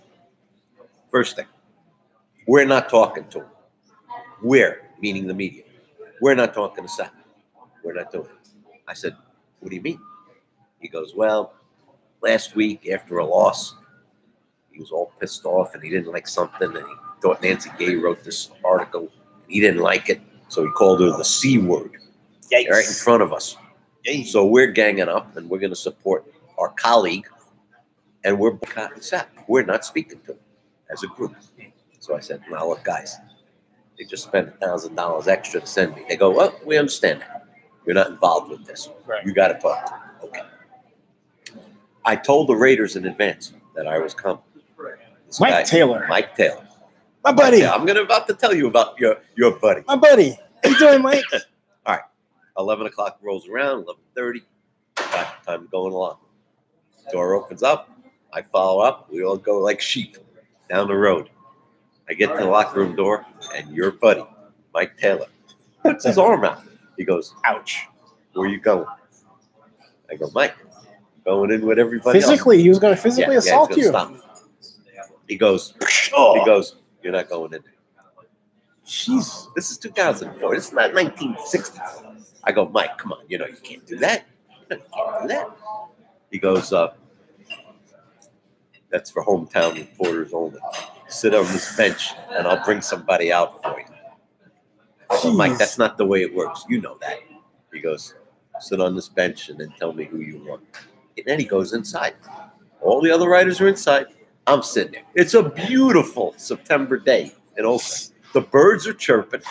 First thing, we're not talking to him. We're, meaning the media. We're not talking to Sam. We're not doing it. I said, what do you mean? He goes, well, last week after a loss, he was all pissed off and he didn't like something and he thought Nancy Gay wrote this article and he didn't like it. So he called her the C word. Yikes. Right in front of us. Yikes. So we're ganging up and we're going to support our colleague and we're boycotting Sap. We're not speaking to him as a group. So I said, now look, guys, they just spent $1,000 extra to send me. They go, well, we understand that. You're not involved with this. Right. You got to talk to them. Okay. I told the Raiders in advance that I was coming. Mike Taylor. My buddy. I'm about to tell you about your buddy. My buddy. How you doing, Mike? All right. 11 o'clock rolls around, 11:30. Time going along. Door opens up. I follow up. We all go like sheep down the road. I get to the locker room door, and your buddy, Mike Taylor, puts his arm out. He goes, ouch. Where you going? I go, Mike, going in with everybody physically, else. He was going to physically assault you. Stop. He goes, you're not going in there. Jeez. This is 2004. This is not 1960. I go, Mike, come on. You know you can't do that. You can't do that. He goes, that's for hometown reporters only. Sit on this bench, and I'll bring somebody out for you. I go, Mike, that's not the way it works. You know that. He goes, sit on this bench and then tell me who you want. And then he goes inside. All the other writers are inside. I'm sitting there. It's a beautiful September day in Oakland. The birds are chirping.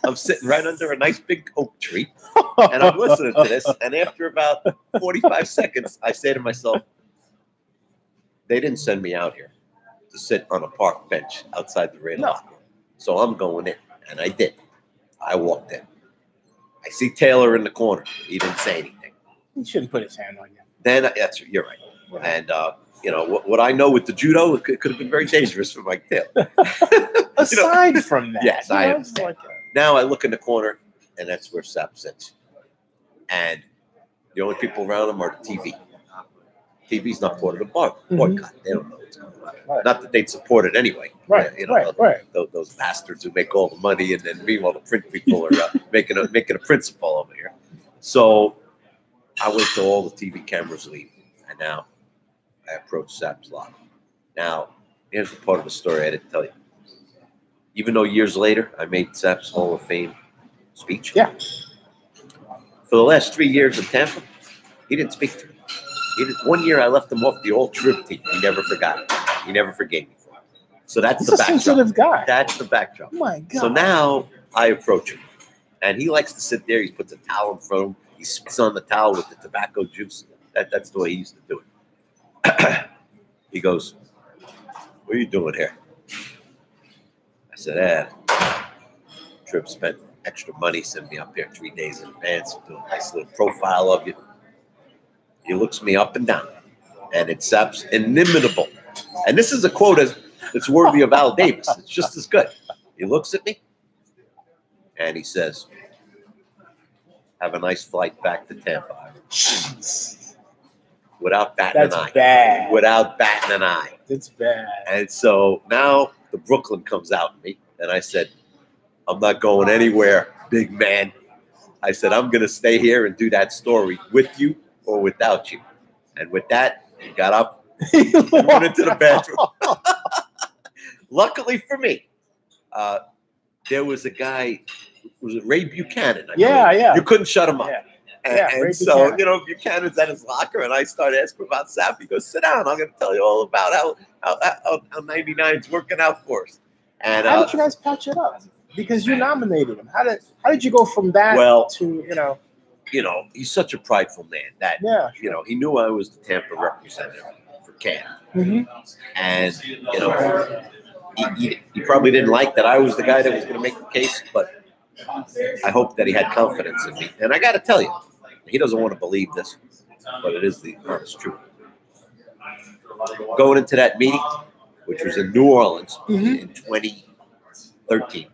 I'm sitting right under a nice big oak tree, and I'm listening to this. And after about 45 seconds, I say to myself, they didn't send me out here to sit on a park bench outside the Raider locker room. So I'm going in, and I did. I walked in. I see Taylor in the corner. He didn't say anything. He shouldn't put his hand on you. Then you're right. And you know what I know with the judo, it could have been very dangerous for Mike Taylor. Aside from that, yes, I understand. Now I look in the corner, and that's where Sap sits. And the only people around him are the TV. TV's not part of the boycott. They don't know what's going on. Right. Not that they'd support it anyway. Right. Those bastards who make all the money, and then meanwhile the print people are making a principal over here. So I wait till all the TV cameras leave, and now I approach Sap's locker. Now, here's the part of the story I didn't tell you. Even though years later I made Sap's Hall of Fame speech. Yeah. For the last 3 years in Tampa, he didn't speak to me. 1 year I left him off the all-trib team. He never forgot it. He never forgave me for it. So that's the backdrop. He's a sensitive guy. That's the backdrop. Oh my God. So now I approach him, and he likes to sit there. He puts a towel in front of him. He spits on the towel with the tobacco juice. That's the way he used to do it. He goes, what are you doing here? I said, Trip spent extra money, sent me up here 3 days in advance, do a nice little profile of you. He looks me up and down, and it Sap's inimitable. And this is a quote that's worthy of Al Davis. It's just as good. He looks at me, and he says, have a nice flight back to Tampa. Without batting an eye. That's bad. Without batting an eye. It's bad. And so now the Brooklyn comes out in me, and I said, I'm not going anywhere, big man. I said, I'm going to stay here and do that story with you or without you. And with that, he got up and went into the bathroom. Luckily for me, there was a guy, was it Ray Buchanan? I believe. You couldn't shut him up. And so, Buchanan's at his locker, and I started asking about Sap. He goes, sit down. I'm going to tell you all about how 99's working out for us. And how did you guys patch it up? Because you nominated him. How did you go from that to, he's such a prideful man that, he knew I was the Tampa representative for CAN. And, he probably didn't like that I was the guy that was going to make the case, but I hope that he had confidence in me. And I got to tell you, he doesn't want to believe this, but it is the honest truth. Going into that meeting, which was in New Orleans in 2013,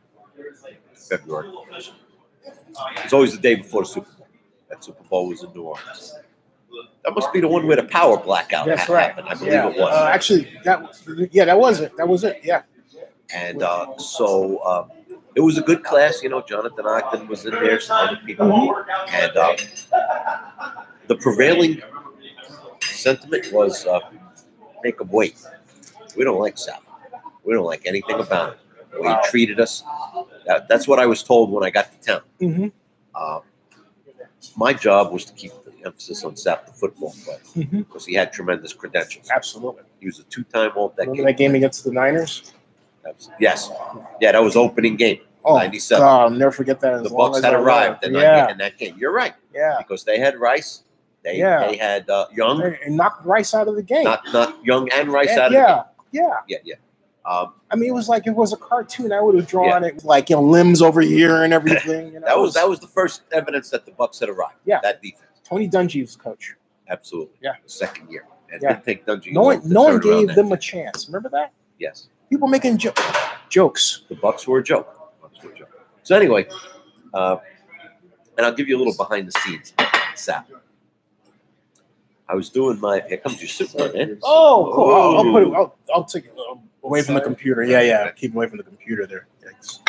February. It was always the day before the Super Bowl. That Super Bowl was in New Orleans. That must be the one where the power blackout That's right. happened. I believe it was. Actually, that was it. That was it. Yeah. And so it was a good class. You know, Jonathan Ogden was in there, some other people. And the prevailing sentiment was make them wait. We don't like Sal. We don't like anything about it. The way he treated us. That's what I was told when I got to town. Mm-hmm. My job was to keep the emphasis on Sap, the football player, because he had tremendous credentials. Absolutely. He was a two-time All-Decade. Remember that game against the Niners? Yes. Yeah, that was opening game. Oh, 97. God, I'll never forget that. The Bucks had arrived in that game. You're right. Yeah. Because they had Rice. They had Young. And knocked Rice out of the game. Not Young and Rice out of the game. Yeah. I mean, it was like it was a cartoon. I would have drawn it like limbs over here and everything. That was the first evidence that the Bucks had arrived. Yeah. That defense. Tony Dungy was coach. Absolutely. Yeah. The second year. And didn't take Dungy. No one gave them a chance. Remember that? Yes. People making jokes. The Bucks were a joke. So anyway, and I'll give you a little behind the scenes. Sap. I was doing here comes your soup, man. Oh, cool. I'll take it away from the computer. Yeah. Keep away from the computer there. Thanks.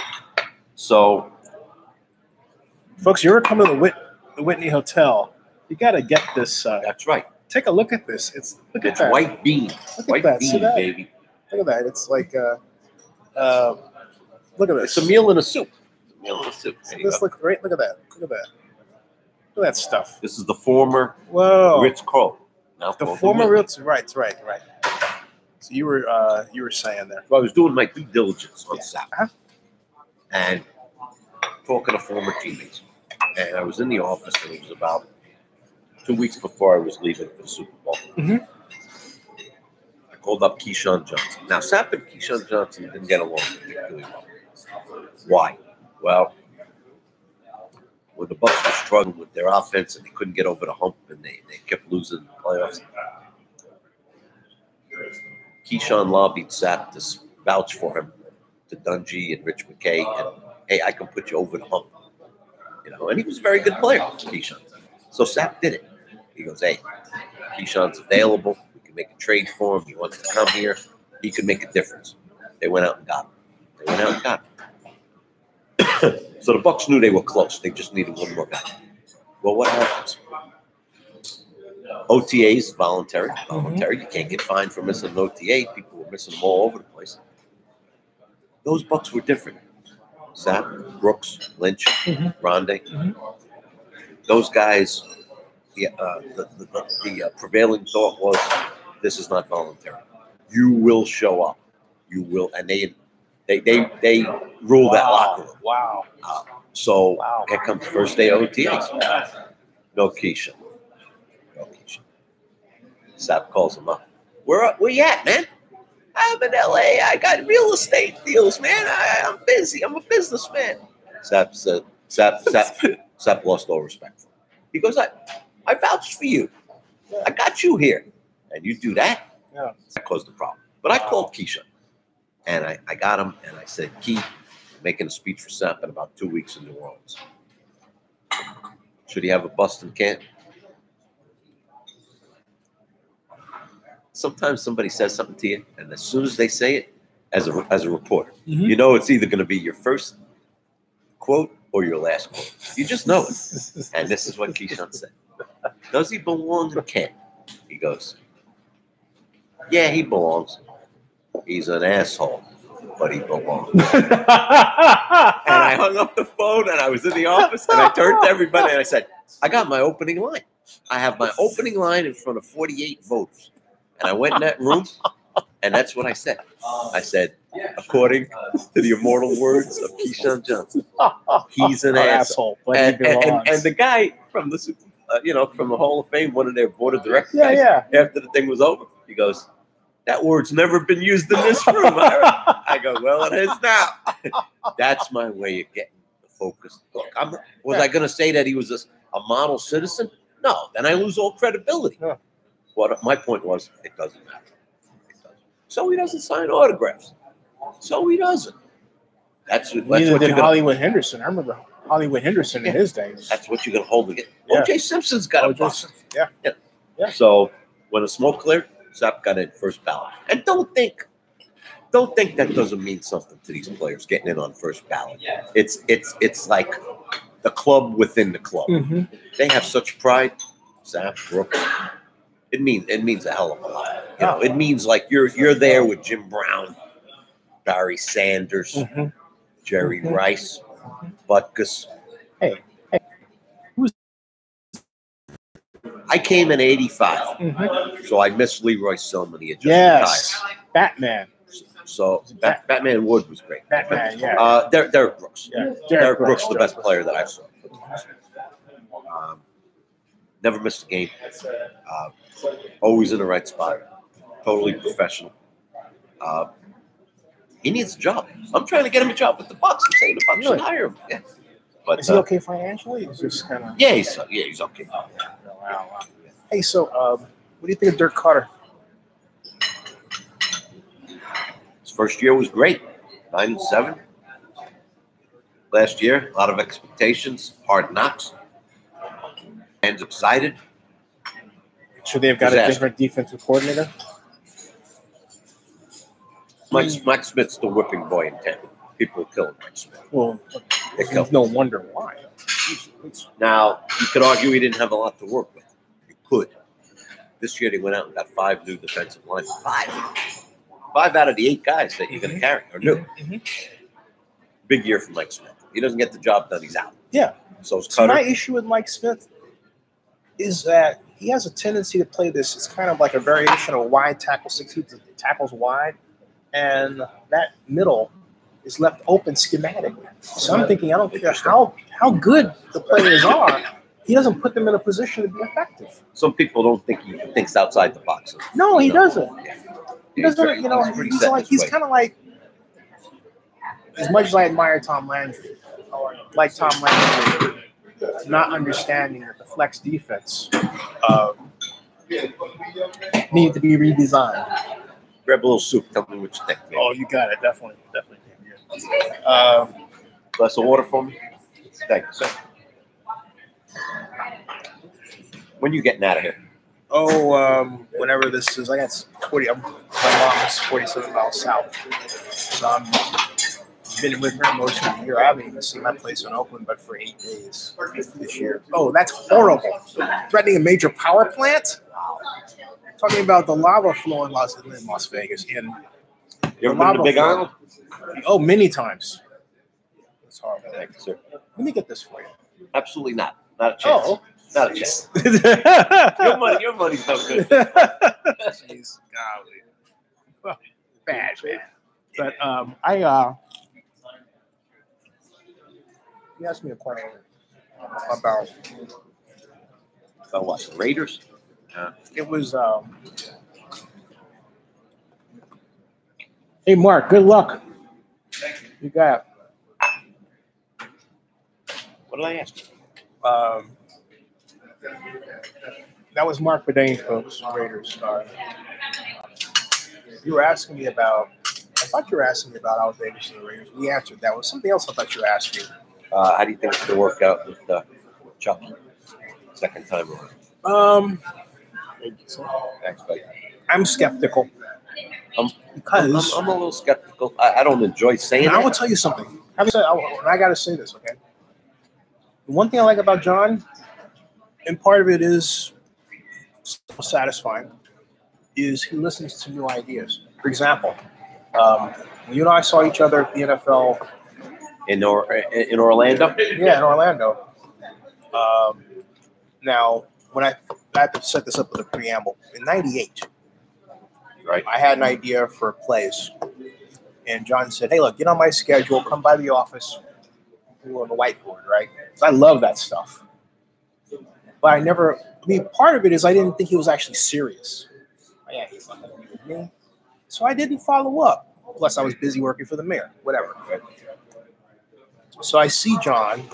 So, folks, you ever come to the Whitney Hotel? You got to get this. That's right. Take a look at this. It's that. White bean. Look at that. Bean, See that? baby. Look at that. It's like look at this. It's a meal in a soup. Look great. Look at that. Look at that. Look at that stuff. This is the former Ritz Carlton. The former Ritz. Right. So you were saying there. Well, I was doing my due diligence on Sap and talking to former teammates. And I was in the office, and it was about 2 weeks before I was leaving for the Super Bowl. Mm-hmm. I called up Keyshawn Johnson. Now, Sap and Keyshawn Johnson didn't get along particularly well. Why? Well, when the Bucks were struggling with their offense and they couldn't get over the hump and they kept losing the playoffs, Keyshawn lobbied Sap to vouch for him to Dungy and Rich McKay, and hey, I can put you over the hump. And he was a very good player, Keyshawn. So Sap did it. He goes, hey, Keyshawn's available. We can make a trade for him. He wants to come here. He could make a difference. They went out and got him. So the Bucks knew they were close. They just needed one more guy. Well, what happens? OTAs, voluntary. You can't get fined for missing an OTA. People were missing them all over the place. Those Bucks were different. Sap, Brooks, Lynch, Rondé. Those guys, the prevailing thought was, this is not voluntary. You will show up. You will, and they rule that locker room. Wow. So here comes first day OTAs. No Keyshawn. Sap calls him up. Where you at, man? I'm in LA. I got real estate deals, man. I'm busy. I'm a businessman. Sap lost all respect for him. He goes, I vouched for you. I got you here. And you do that? Yeah. That caused the problem. But I called Keyshawn. And I got him, and I said, Key, making a speech for Sap in about 2 weeks in New Orleans. Should he have a bust in Canton? Sometimes somebody says something to you, and as soon as they say it, as a reporter, you know it's either going to be your first quote or your last quote. You just know it. And this is what Keyshawn said. Does he belong in Canton? He goes, yeah, he belongs. He's an asshole, but he belongs. And I hung up the phone, and I was in the office, and I turned to everybody, and I said, I got my opening line. I have my opening line in front of 48 voters. And I went in that room, and that's what I said. I said, according to the immortal words of Keyshawn Johnson, he's an asshole. And the guy from the from the Hall of Fame, one of their board of directors, after the thing was over, he goes, that word's never been used in this room. I go, well, it is now. That's my way of getting the focus. Look, was I going to say that he was a model citizen? No, then I lose all credibility. Yeah. What my point was, it doesn't matter. So he doesn't sign autographs. So he doesn't. That's what did Hollywood Henderson. I remember Hollywood Henderson in his days. That's what you're going to hold again. O.J. Simpson's got a bust. Yeah. Yeah. So when the smoke cleared, Zapp got in first ballot. And don't think that doesn't mean something to these players getting in on first ballot. It's like the club within the club. Mm-hmm. They have such pride. Zapp, Brooks. It means a hell of a lot. You know, it means like you're there with Jim Brown, Barry Sanders, Jerry Rice, Butkus. Hey. I came in '85, so I missed Leroy Selman. He had just Yes, retired. Batman. So Batman Wood was great. Batman, yeah. Derek Brooks. Yeah. Derek Brooks, the best player that I saw. Never missed a game. Always in the right spot. Totally professional. He needs a job. I'm trying to get him a job with the Bucks. I'm saying the Bucks should hire him. Yeah. But is he okay financially? Is this kind of? Yeah, he's okay. Wow. Hey, so what do you think of Dirk Carter? His first year was great, 9-7. Last year, a lot of expectations, hard knocks. Fans excited. Should they have got a different defensive coordinator? Mike Smith's the whipping boy in Tampa. People kill Mike Smith. Well, there's no wonder why. Now, you could argue he didn't have a lot to work with. You could. This year, they went out and got 5 new defensive linemen. 5 out of the 8 guys that you're going to carry are new. Big year for Mike Smith. He doesn't get the job done, he's out. Yeah. So it's Cutter. My issue with Mike Smith is that he has a tendency to play this. It's kind of like a variation of wide tackle, 6 feet tackles wide, and that middle is left open schematically. So I'm thinking, I don't care how good the players are, he doesn't put them in a position to be effective. Some people don't think he thinks outside the box. No, he doesn't. He doesn't. He's kind of like, as much as I admire Tom Landry, like Tom Landry, not understanding that the flex defense needed to be redesigned. Grab a little soup. Tell me what you think. Oh, you got it. Definitely. Glass of water for me? Thanks. When you getting out of here? Whenever this is, I got 40. My mom is 47 miles south, so I've been with her most of the year. I haven't even seen my place in Oakland, but for 8 days this year. Oh, that's horrible! Threatening a major power plant. Talking about the lava flow in Las Vegas. And you ever been to Big Island? Oh, many times. It's horrible. Thank you, sir. Let me get this for you. Absolutely not. Not a chance. Oh. Not a chance. Your money's no good. Jeez, golly. Well, bad, man. But you asked me a question about what? The Raiders? It was. Hey, Mark. Good luck. You got. What did I ask you? That was Mark Bedane, folks, Raiders. You were asking me about. I thought you were asking me about Al Davis and the Raiders. We answered that. Was something else I thought you were asking. How do you think it's going to work out with Chuck? Second time around. Thanks, buddy. I'm skeptical. Because I'm a little skeptical. I don't enjoy saying it. I will tell you something. I got to say this, okay? The one thing I like about John, and part of it is so satisfying, is he listens to new ideas. For example, when you and I saw each other at the NFL in Orlando. Yeah, in Orlando. Now, when I have to set this up with a preamble, in '98, right, I had an idea for plays, and John said, "Hey, look, get on my schedule. Come by the office. Do on the whiteboard, right?" So I love that stuff. But part of it is I didn't think he was actually serious. Yeah, he's not going to be with me. So I didn't follow up. Plus, I was busy working for the mayor, whatever. Right? So I see John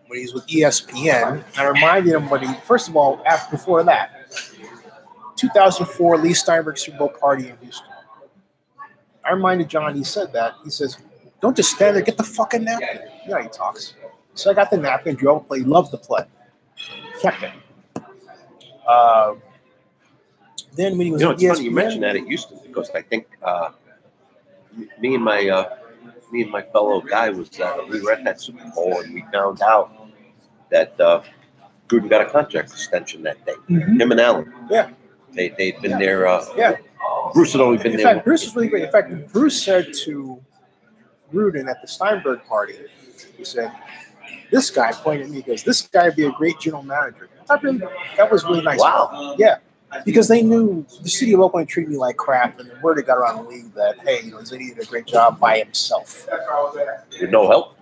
when he's with ESPN. I reminded him first of all, before that, 2004 Lee Steinberg Super Bowl party in Houston. I reminded John, he said that. He says, "Don't just stand there, get the fucking napkin." You know how he talks. So I got the napkin, drove a play, loved the play. Kept it. Then when he was You know, at it's funny you ESPN mentioned that at Houston because I think me and my fellow guy we were at that Super Bowl and we found out that Gruden got a contract extension that day. Mhm. Him and Allen. Yeah. They'd been there. Yeah. Bruce had only been In there. fact, Bruce was really great. In fact, Bruce said to Gruden at the Steinberg party, he said, "This guy," pointed at me, he goes, "This guy would be a great general manager." That was really nice. Wow. Yeah. Because they knew the city of Oakland treated me like crap, and the word had got around the league that, hey, Zennie did a great job by himself. With no help.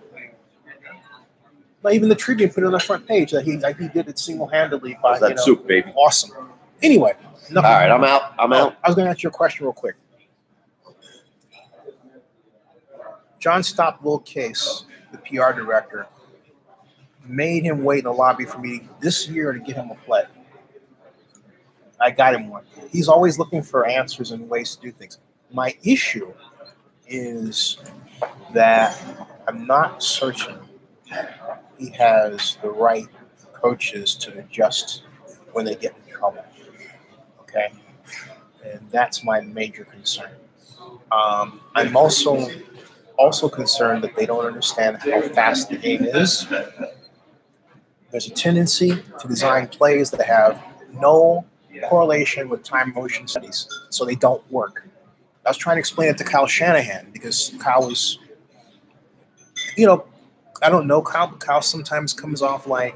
But even the Tribune put it on the front page that he did it single-handedly by, That soup, baby. Awesome. Anyway. All right, I'm out. I'm out. I was going to ask you a question real quick. John stopped Will Case, the PR director, made him wait in the lobby for me this year to get him a play. I got him one. He's always looking for answers and ways to do things. My issue is that I'm not certain he has the right coaches to adjust when they get in trouble. Okay? And that's my major concern. I'm also concerned that they don't understand how fast the game is. There's a tendency to design plays that have no correlation with time motion studies, so they don't work. I was trying to explain it to Kyle Shanahan because Kyle was, I don't know Kyle, but Kyle sometimes comes off like,